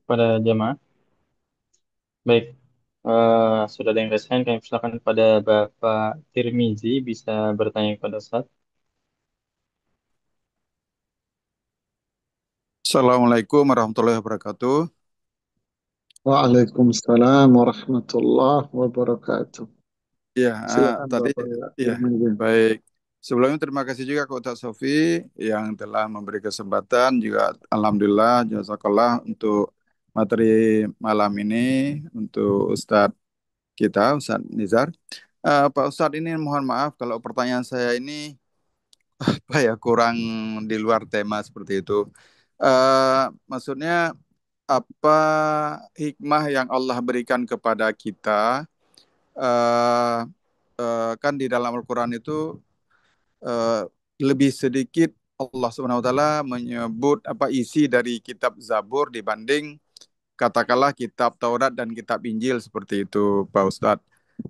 Pada jemaah. Baik, sudah ada yang raise hand. Kami silakan pada Bapak Tirmizi bisa bertanya kepada Ustaz. Assalamualaikum warahmatullahi wabarakatuh. Waalaikumsalam warahmatullahi wabarakatuh. Ya, Silakan tadi Bapak ya. ya Ilmunya. baik. Sebelumnya terima kasih juga ke Ustaz Sofi yang telah memberi kesempatan juga alhamdulillah jazakallah untuk materi malam ini untuk Ustadz kita Ustadz Nizar. Pak Ustadz ini mohon maaf kalau pertanyaan saya ini apa ya kurang di luar tema seperti itu. Maksudnya apa hikmah yang Allah berikan kepada kita eh kan di dalam Al-Quran itu eh, lebih sedikit Allah Subhanahu wa taala menyebut apa isi dari kitab Zabur dibanding katakanlah kitab Taurat dan kitab Injil seperti itu Pak Ustadz.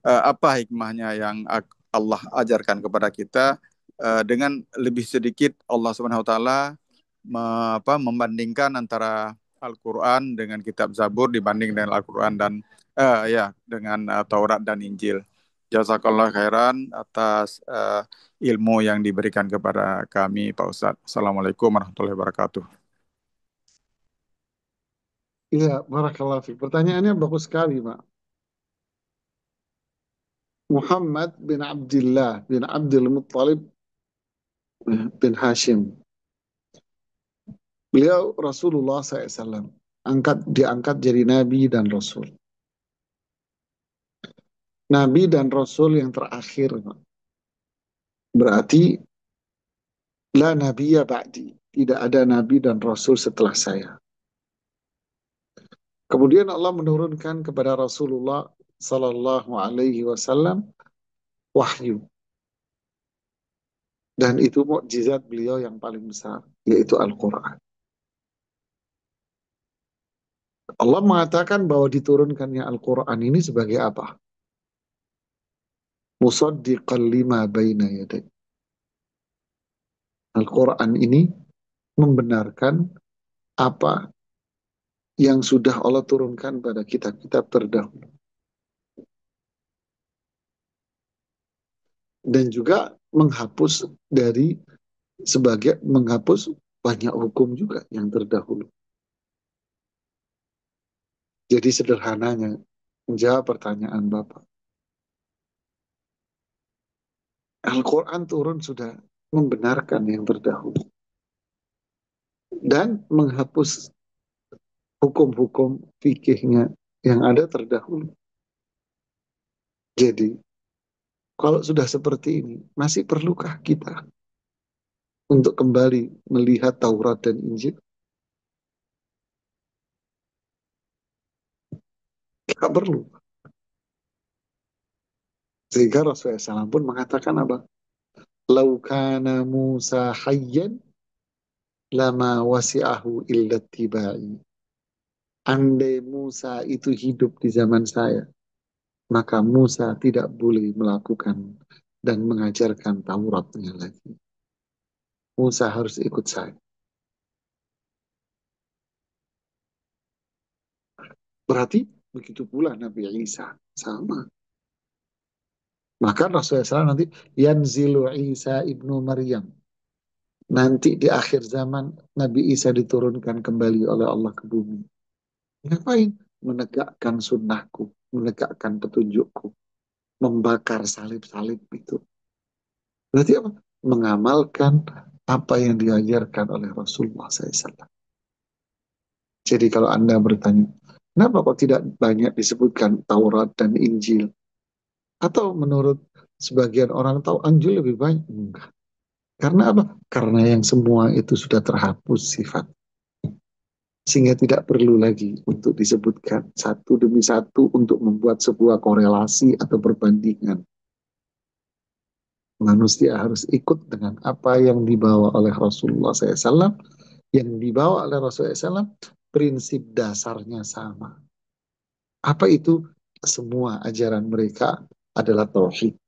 Apa hikmahnya yang Allah ajarkan kepada kita dengan lebih sedikit Allah Subhanahu wa taala membandingkan antara Al-Quran dengan kitab Zabur dibanding dengan Al-Quran dan ya dengan Taurat dan Injil. Jazakallah khairan atas ilmu yang diberikan kepada kami Pak Ustadz. Assalamualaikum warahmatullahi wabarakatuh. Iya, barakallahu fiik. Pertanyaannya bagus sekali, Pak. Muhammad bin Abdullah bin Abdul Muttalib bin Hashim. Beliau Rasulullah SAW. Diangkat jadi nabi dan rasul. Nabi dan rasul yang terakhir, Pak. Berarti la nabiyya ba'di. Tidak ada nabi dan rasul setelah saya. Kemudian Allah menurunkan kepada Rasulullah Sallallahu Alaihi Wasallam wahyu, dan itu mukjizat beliau yang paling besar, yaitu Al-Quran. Allah mengatakan bahwa diturunkannya Al-Quran ini sebagai apa? Musaddiqan lima baina yaday. Al-Quran ini membenarkan apa yang sudah Allah turunkan pada kitab-kitab terdahulu. Dan juga menghapus banyak hukum juga yang terdahulu. Jadi sederhananya, menjawab pertanyaan Bapak. Al-Quran turun sudah membenarkan yang terdahulu. Dan menghapus hukum-hukum fikihnya yang ada terdahulu. Jadi, kalau sudah seperti ini, masih perlukah kita untuk kembali melihat Taurat dan Injil? Kita perlu. Sehingga Rasulullah SAW pun mengatakan apa? Laukana Musa hayyan lama wasi'ahu illa tibai. Andai Musa itu hidup di zaman saya, maka Musa tidak boleh melakukan dan mengajarkan Tauratnya lagi. Musa harus ikut saya. Berarti begitu pula Nabi Isa. Sama. Maka Rasulullah SAW nanti yanzilu Isa ibnu Maryam. Nanti di akhir zaman Nabi Isa diturunkan kembali oleh Allah ke bumi. Ngapain? Menegakkan sunnahku, menegakkan petunjukku, membakar salib-salib itu. Berarti apa? Mengamalkan apa yang diajarkan oleh Rasulullah SAW. Jadi kalau Anda bertanya, kenapa kok tidak banyak disebutkan Taurat dan Injil? Atau menurut sebagian orang tahu Injil lebih banyak? Enggak. Karena apa? Karena yang semua itu sudah terhapus sifat. Sehingga tidak perlu lagi untuk disebutkan satu demi satu untuk membuat sebuah korelasi atau perbandingan. Manusia harus ikut dengan apa yang dibawa oleh Rasulullah SAW. Yang dibawa oleh Rasulullah SAW, prinsip dasarnya sama. Apa itu? Semua ajaran mereka adalah tauhid.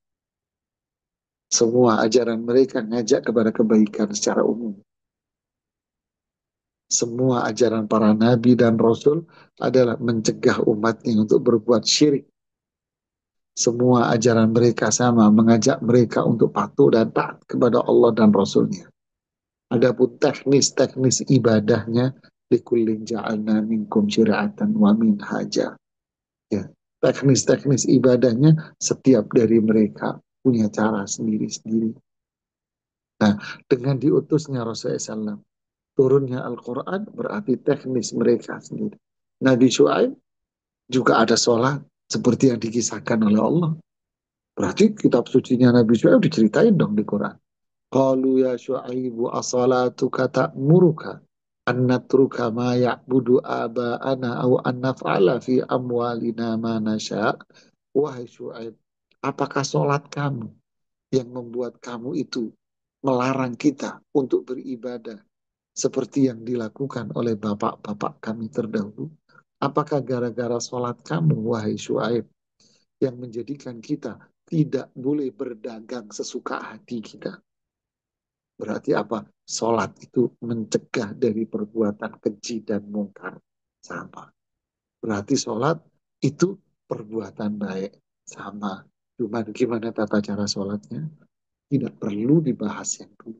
Semua ajaran mereka ngajak kepada kebaikan secara umum. Semua ajaran para nabi dan rasul adalah mencegah umatnya untuk berbuat syirik. Semua ajaran mereka sama, mengajak mereka untuk patuh dan taat kepada Allah dan Rasulnya. Adapun teknis-teknis ibadahnya likullin ja'alna minkum syira'atan wa minhaja. Ya, teknis-teknis ibadahnya setiap dari mereka punya cara sendiri-sendiri. Nah, dengan diutusnya Rasulullah SAW, turunnya Al-Quran berarti teknis mereka sendiri. Nabi Syuaib juga ada sholat seperti yang dikisahkan oleh Allah. Berarti kitab sucinya Nabi Syuaib diceritain dong di Quran. Qalu ya Syuaibu as-salatuka ta'muruka an natruka ma ya'budu aba'ana au an naf'ala fi amwalina ma nasha'. Wahai Syuaib, apakah sholat kamu yang membuat kamu itu melarang kita untuk beribadah seperti yang dilakukan oleh bapak-bapak kami terdahulu? Apakah gara-gara sholat kamu, wahai Syuaib, yang menjadikan kita tidak boleh berdagang sesuka hati kita? Berarti apa? Sholat itu mencegah dari perbuatan keji dan mungkar. Sama. Berarti sholat itu perbuatan baik. Sama. Cuman gimana tata cara sholatnya? Tidak perlu dibahas yang dulu.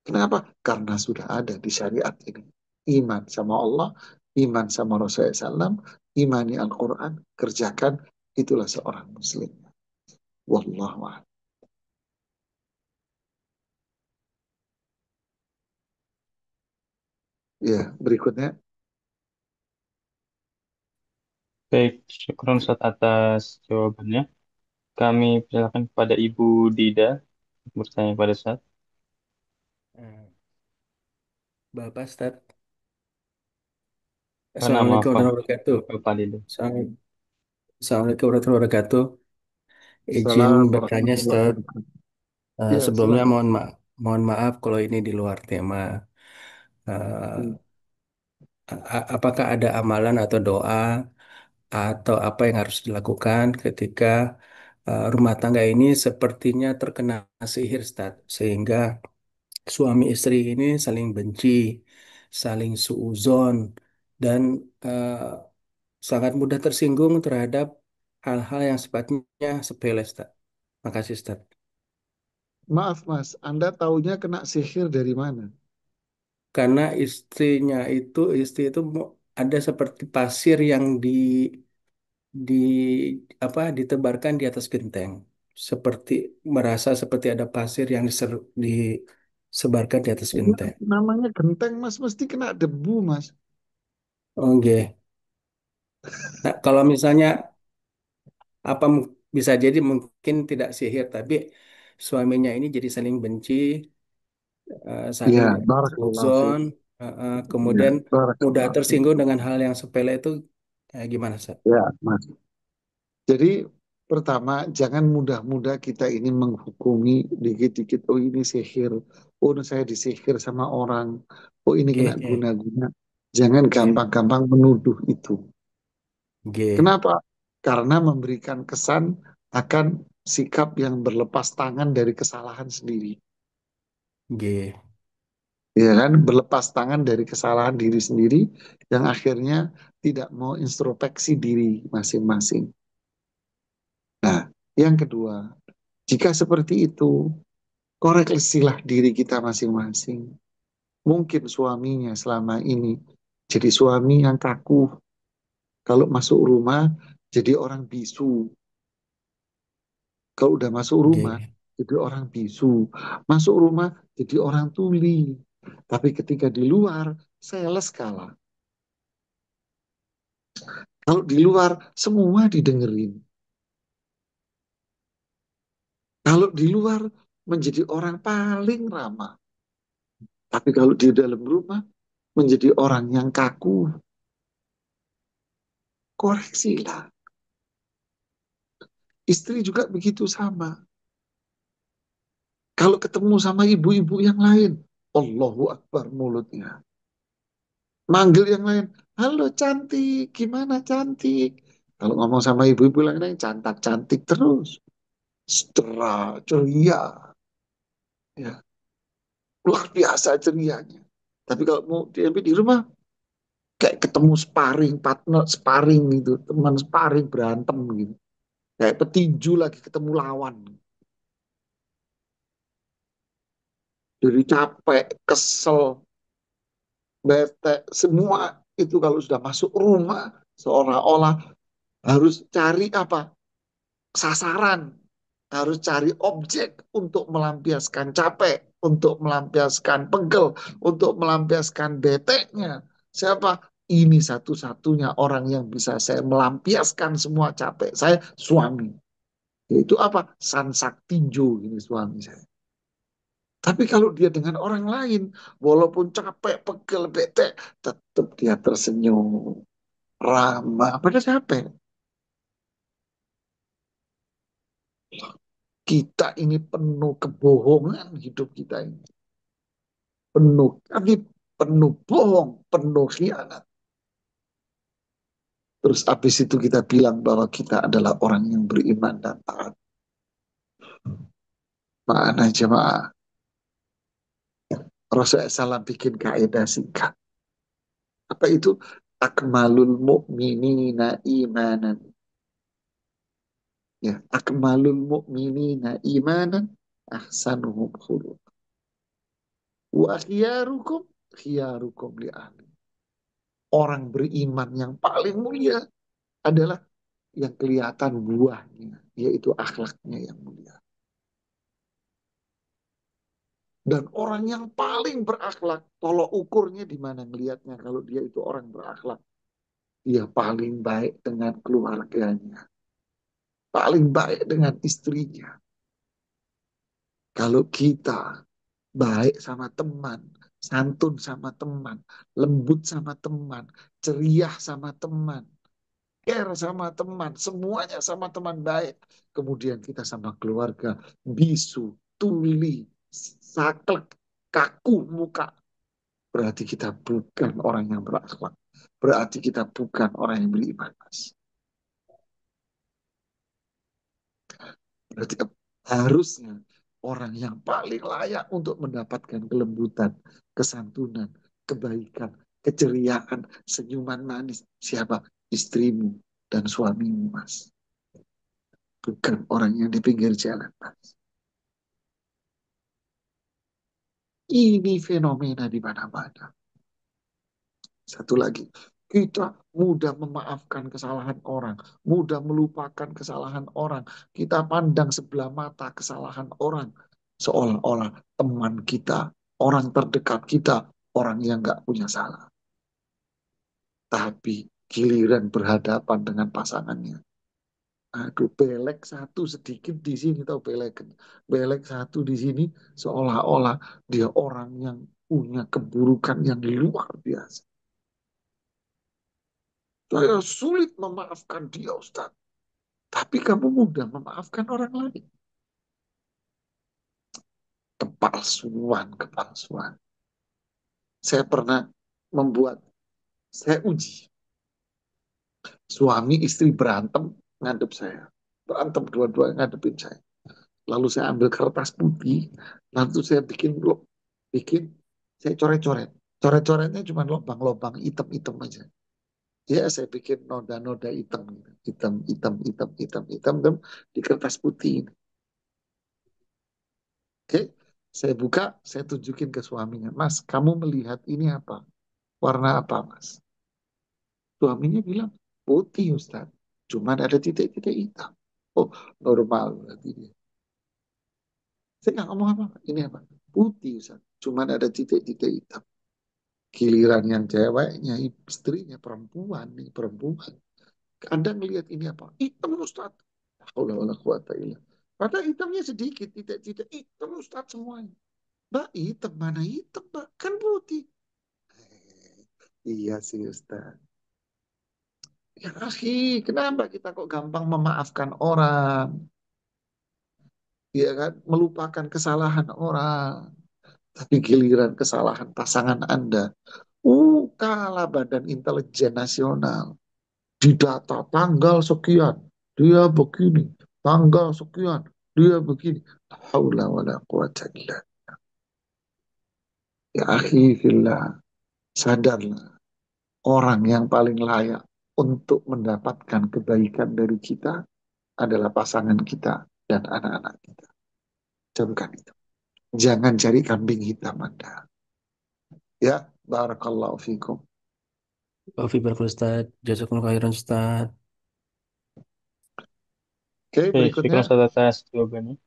Kenapa? Karena sudah ada di syariat ini. Iman sama Allah, iman sama Rasulullah SAW, imani Al-Quran, kerjakan, itulah seorang muslim. Wallahu a'lam. Ya, berikutnya. Baik, syukron Ustaz atas jawabannya. Kami persilakan kepada Ibu Dida untuk bertanya kepada Ustaz. Eh, Bapak Ustaz, Nama Assalamualaikum apa? warahmatullahi wabarakatuh. Bapak Dida. Assalamualaikum warahmatullahi wabarakatuh. Izin Assalamualaikum bertanya, warahmatullahi Ustaz. wabarakatuh. Ya, Sebelumnya silahkan. mohon maaf kalau ini di luar tema. Hmm. Eh, apakah ada amalan atau doa atau apa yang harus dilakukan ketika rumah tangga ini sepertinya terkena sihir, Ustaz, sehingga suami istri ini saling benci, saling suuzon, dan eh, sangat mudah tersinggung terhadap hal-hal yang sifatnya sepele, Ustaz. Makasih, Ustaz. Maaf Mas, Anda taunya kena sihir dari mana? Karena istri itu ada seperti pasir yang di ditebarkan di atas genteng. Seperti merasa seperti ada pasir yang disebarkan di atas genteng. Namanya genteng Mas, mesti kena debu Mas. Oke. Nah, kalau misalnya bisa jadi mungkin tidak sihir, tapi suaminya ini jadi saling benci, saling Ya, barakallahu fiik. suzon, Ya, kemudian mudah barakallahu fiik. tersinggung dengan hal yang sepele itu, gimana, Ustaz? Ya, Mas. Jadi pertama, jangan mudah-mudah kita ini menghukumi dikit-dikit, oh ini sihir, oh ini saya disihir sama orang, oh ini kena G, G, guna-guna. Jangan G, gampang-gampang menuduh itu. G, Kenapa? Karena memberikan kesan akan sikap yang berlepas tangan dari kesalahan sendiri. G, Ya kan? Berlepas tangan dari kesalahan diri sendiri yang akhirnya tidak mau introspeksi diri masing-masing. Nah, yang kedua, jika seperti itu, koreksilah diri kita masing-masing. Mungkin suaminya selama ini jadi suami yang kaku. Kalau masuk rumah, jadi orang bisu. Kalau udah masuk rumah, G, jadi orang bisu. Masuk rumah, jadi orang tuli. Tapi ketika di luar, sales kalah. Kalau di luar, semua didengerin. Kalau di luar, menjadi orang paling ramah. Tapi kalau di dalam rumah, menjadi orang yang kaku. Koreksilah. Istri juga begitu sama. Kalau ketemu sama ibu-ibu yang lain, Allahu Akbar mulutnya. Manggil yang lain, halo cantik, gimana cantik? Kalau ngomong sama ibu-ibu yang lain, cantik cantik terus. Setelah ceria, ya, luar biasa cerianya. Tapi kalau mau diambil di rumah, kayak ketemu sparring partner, sparring gitu, teman sparring berantem gitu. Kayak petinju lagi ketemu lawan. Jadi capek, kesel, bete, semua itu kalau sudah masuk rumah seolah-olah harus cari apa? Sasaran, harus cari objek untuk melampiaskan capek, untuk melampiaskan pegel, untuk melampiaskan beteknya. Siapa? Ini satu-satunya orang yang bisa saya melampiaskan semua capek saya, suami. Yaitu apa? San Saktijo ini suami saya. Tapi kalau dia dengan orang lain, walaupun capek, pegel, bete, tetap dia tersenyum, ramah. Pada capek. Kita ini penuh kebohongan hidup kita ini. Penuh kadib, penuh bohong, penuh khianat. Terus habis itu kita bilang bahwa kita adalah orang yang beriman dan taat. Mana jemaah? Rasulullah SAW bikin kaidah singkat. Apa itu? Akmalul mu'minina imanan. Ya, akmalul mu'minina imanan ahsanuhum khuluq. Wa khiyarukum khiyarukum li ahli. Orang beriman yang paling mulia adalah yang kelihatan buahnya, yaitu akhlaknya yang mulia. Dan orang yang paling berakhlak, tolok ukurnya di mana melihatnya kalau dia itu orang berakhlak. Dia paling baik dengan keluarganya, paling baik dengan istrinya. Kalau kita baik sama teman, santun sama teman, lembut sama teman, ceria sama teman, care sama teman, semuanya sama teman baik. Kemudian kita sama keluarga, bisu, tuli, saklek, kaku muka. Berarti kita bukan orang yang berakhlak. Berarti kita bukan orang yang beriman, Mas. Berarti harusnya orang yang paling layak untuk mendapatkan kelembutan, kesantunan, kebaikan, keceriaan, senyuman manis. Siapa? Istrimu dan suamimu, Mas. Bukan orang yang di pinggir jalan, Mas. Ini fenomena di mana-mana. Satu lagi, kita mudah memaafkan kesalahan orang, mudah melupakan kesalahan orang. Kita pandang sebelah mata kesalahan orang, seolah-olah teman kita, orang terdekat kita, orang yang nggak punya salah. Tapi giliran berhadapan dengan pasangannya, aduh, belek satu sedikit di sini, tahu belek, belek satu di sini, seolah-olah dia orang yang punya keburukan yang luar biasa. Saya sulit memaafkan dia, Ustaz. Tapi kamu mudah memaafkan orang lain. Kepalsuan, kepalsuan. Saya pernah membuat, saya uji. Suami istri berantem, ngadep saya. Berantem dua-dua ngadepin saya. Lalu saya ambil kertas putih, lalu saya bikin, saya coret-coret. Coret-coretnya cuma lubang-lubang hitam-hitam aja. Ya, saya bikin noda-noda hitam, hitam, hitam, hitam, hitam, hitam, hitam di kertas putih. Oke, saya buka, saya tunjukin ke suaminya. Mas, kamu melihat ini apa? Warna apa, Mas? Suaminya bilang, putih, Ustaz. Cuman ada titik-titik hitam. Oh, normal berarti dia. Saya nggak ngomong apa-apa. Ini apa? Putih, Ustaz. Cuman ada titik-titik hitam. Giliran yang ceweknya, istrinya, perempuan nih, perempuan. Anda melihat ini apa? Hitam, Ustaz. Allah quwata illa. Padahal hitamnya sedikit, titik-titik hitam, Ustaz, semuanya. Mbak, hitam mana hitam, Mbak? Kan putih. Iya sih, Ustaz. Ya, akhi, kenapa kita kok gampang memaafkan orang? Ya kan, melupakan kesalahan orang. Tapi giliran kesalahan pasangan Anda, kalah Badan Intelijen Nasional. Di data tanggal sekian, dia begini. Tanggal sekian, dia begini. La haula wala quwata illa. Ya akhi fillah, sadarlah. Orang yang paling layak untuk mendapatkan kebaikan dari kita adalah pasangan kita dan anak-anak kita. Camkan itu. Jangan cari kambing hitam Anda. Ya, barakallahu fikum. Wafi barakatuh Ustaz. Jazakumullah khairan Ustaz. Oke, Oke, berikutnya. syukur atas jawabannya.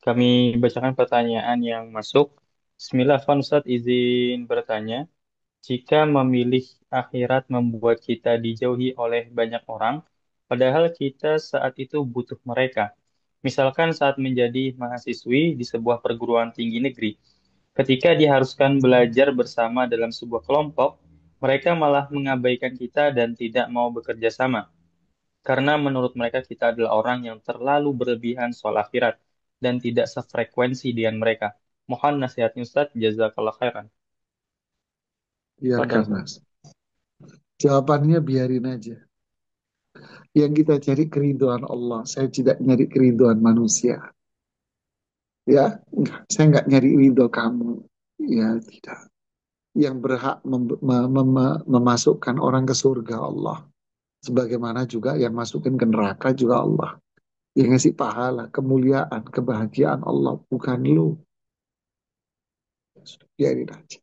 Kami bacakan pertanyaan yang masuk. Bismillah, Afwan Ustadz izin bertanya. Jika memilih akhirat membuat kita dijauhi oleh banyak orang, padahal kita saat itu butuh mereka. Misalkan saat menjadi mahasiswi di sebuah perguruan tinggi negeri, ketika diharuskan belajar bersama dalam sebuah kelompok, mereka malah mengabaikan kita dan tidak mau bekerja sama. Karena menurut mereka kita adalah orang yang terlalu berlebihan soal akhirat dan tidak sefrekuensi dengan mereka. Mohon nasihatnya Ustaz, jazakallah khairan. Fadal Biarkan, Ustaz. Mas. Jawabannya biarin aja. Yang kita cari keriduan Allah. Saya tidak nyari keriduan manusia. Ya, enggak. Saya nggak nyari ridho kamu. Ya, tidak. Yang berhak memasukkan orang ke surga Allah. Sebagaimana juga yang masukin ke neraka juga Allah. Yang ngasih pahala, kemuliaan, kebahagiaan Allah. Bukan lu. Ya, sudah, biarin aja.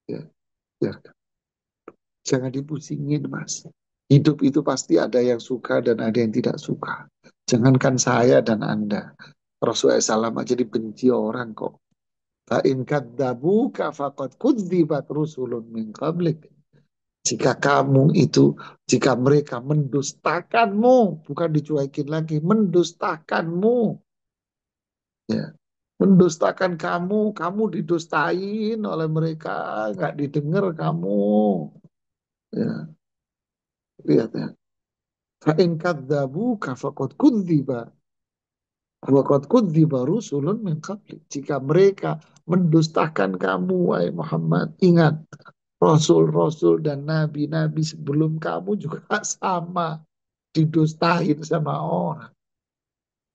Ya, biarkan. Jangan dipusingin, Mas. Hidup itu pasti ada yang suka dan ada yang tidak suka. Jangankan saya dan Anda. Rasulullah SAW aja dibenci orang kok. Fa'in kadzabuka faqad kudzibat rusulun min qablik. Jika kamu itu, jika mereka mendustakanmu, bukan dicuekin lagi, mendustakanmu, ya, mendustakan kamu didustain oleh mereka, nggak didengar kamu, ya, lihat ya. Fa'in kadzabuka faqad kudziba Waqad kudziba rusulun min qablik. Jika mereka mendustakan kamu, wahai Muhammad, ingat, rasul-rasul dan nabi-nabi sebelum kamu juga sama didustain sama orang.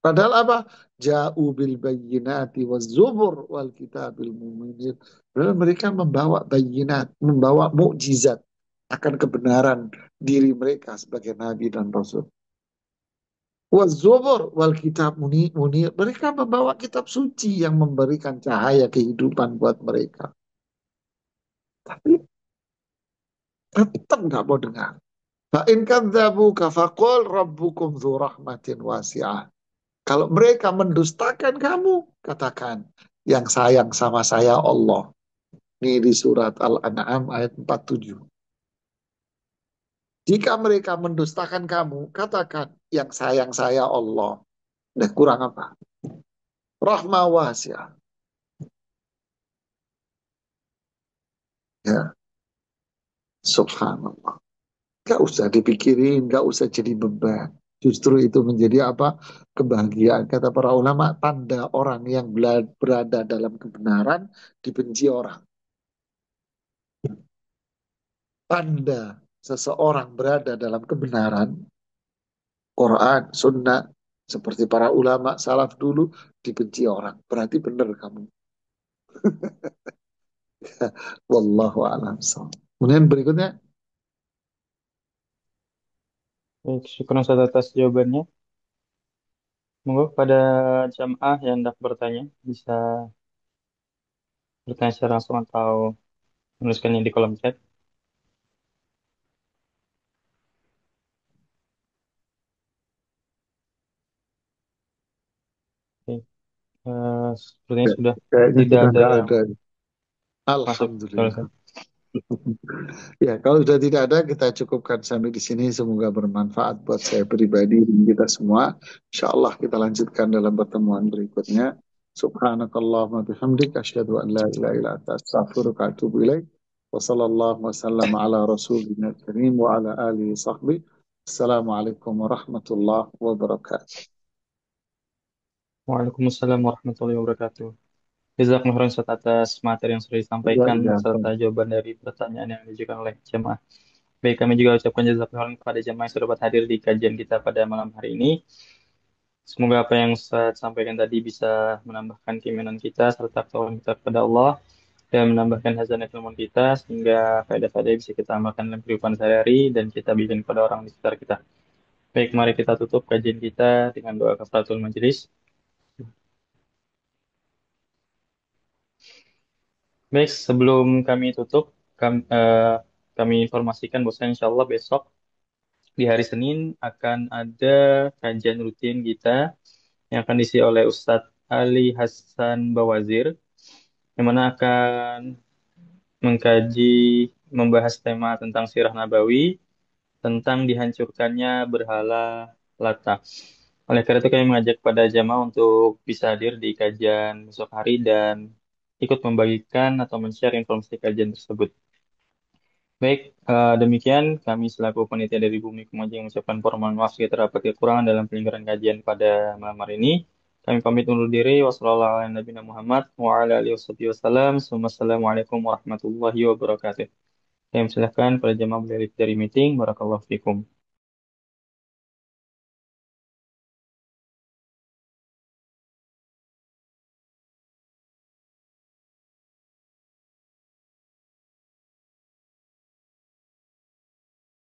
Padahal apa? Ja'u bil bayyinati waz zubur wal kitabil mu'minin. Padahal mereka membawa bayinat, membawa mukjizat akan kebenaran diri mereka sebagai nabi dan rasul. Wazubur wal kitab munir. Mereka membawa kitab suci yang memberikan cahaya kehidupan buat mereka. Tapi tetap nggak mau dengar. Fa'in kadzabuka faqul rabbukum dzu rahmatin wasi'ah. Kalau mereka mendustakan kamu, katakan yang sayang sama saya Allah. Ini di surat Al-An'am ayat 47. Jika mereka mendustakan kamu, katakan yang sayang saya Allah. Nah, kurang apa? Rahmah wasi'ah. Ya, subhanallah. Gak usah dipikirin, gak usah jadi beban. Justru itu menjadi apa? Kebahagiaan. Kata para ulama, tanda orang yang berada dalam kebenaran dibenci orang. Tanda seseorang berada dalam kebenaran, Quran, Sunnah, seperti para ulama salaf dulu, dibenci orang. Berarti benar kamu. Wallahu a'lam. Kemudian berikutnya, Baik, syukur Ustaz atas jawabannya. Monggo pada jamaah yang hendak bertanya bisa bertanya secara langsung atau menuliskannya di kolom chat. Oke, sepertinya sudah kayaknya tidak sudah ada nggak yang ada. masuk. Sorry, Alhamdulillah. Ustaz. Ya, kalau sudah tidak ada, kita cukupkan sampai di sini. Semoga bermanfaat buat saya pribadi dan kita semua. Insya Allah kita lanjutkan dalam pertemuan berikutnya. Subhanakallahumma bihamdik. Asyhadu an la ilaha illa anta astaghfiruka wa atubu ilaik. Wa sallallahu wa sallam ala rasulina karim wa ala alihi sahbihi. Assalamualaikum warahmatullahi wabarakatuh. Waalaikumsalam warahmatullahi wabarakatuh. Jazakumullah khairan Ustaz atas materi yang sudah Ya, disampaikan ya. serta jawaban dari pertanyaan yang diajukan oleh jemaah. Baik, kami juga ucapkan jazakumullah khairan kepada jemaah yang sudah dapat hadir di kajian kita pada malam hari ini. Semoga apa yang Ustaz sampaikan tadi bisa menambahkan keimanan kita serta ketakwaan kita kepada Allah dan menambahkan hazanah ilmu kita sehingga faedah-faedah bisa kita amalkan dalam kehidupan sehari-hari dan kita bikin kepada orang di sekitar kita. Baik, mari kita tutup kajian kita dengan doa kafaratul majelis. Baik, sebelum kami tutup, kami informasikan bahwa insya Allah besok di hari Senin akan ada kajian rutin kita yang akan diisi oleh Ustadz Ali Hasan Bawazir, yang mana akan mengkaji, membahas tema tentang Sirah Nabawi, tentang dihancurkannya berhala Lata. Oleh karena itu kami mengajak pada jamaah untuk bisa hadir di kajian besok hari dan ikut membagikan atau men-share informasi kajian tersebut. Baik, demikian kami selaku panitia dari Bumi Kemajuan mengucapkan permohonan maaf jika terdapat kekurangan dalam penyelenggaraan kajian pada malam hari ini. Kami pamit undur diri. Wassalamualaikum warahmatullahi wabarakatuh. Kami silakan pada jamaah balik dari meeting. Barakallahu fikum.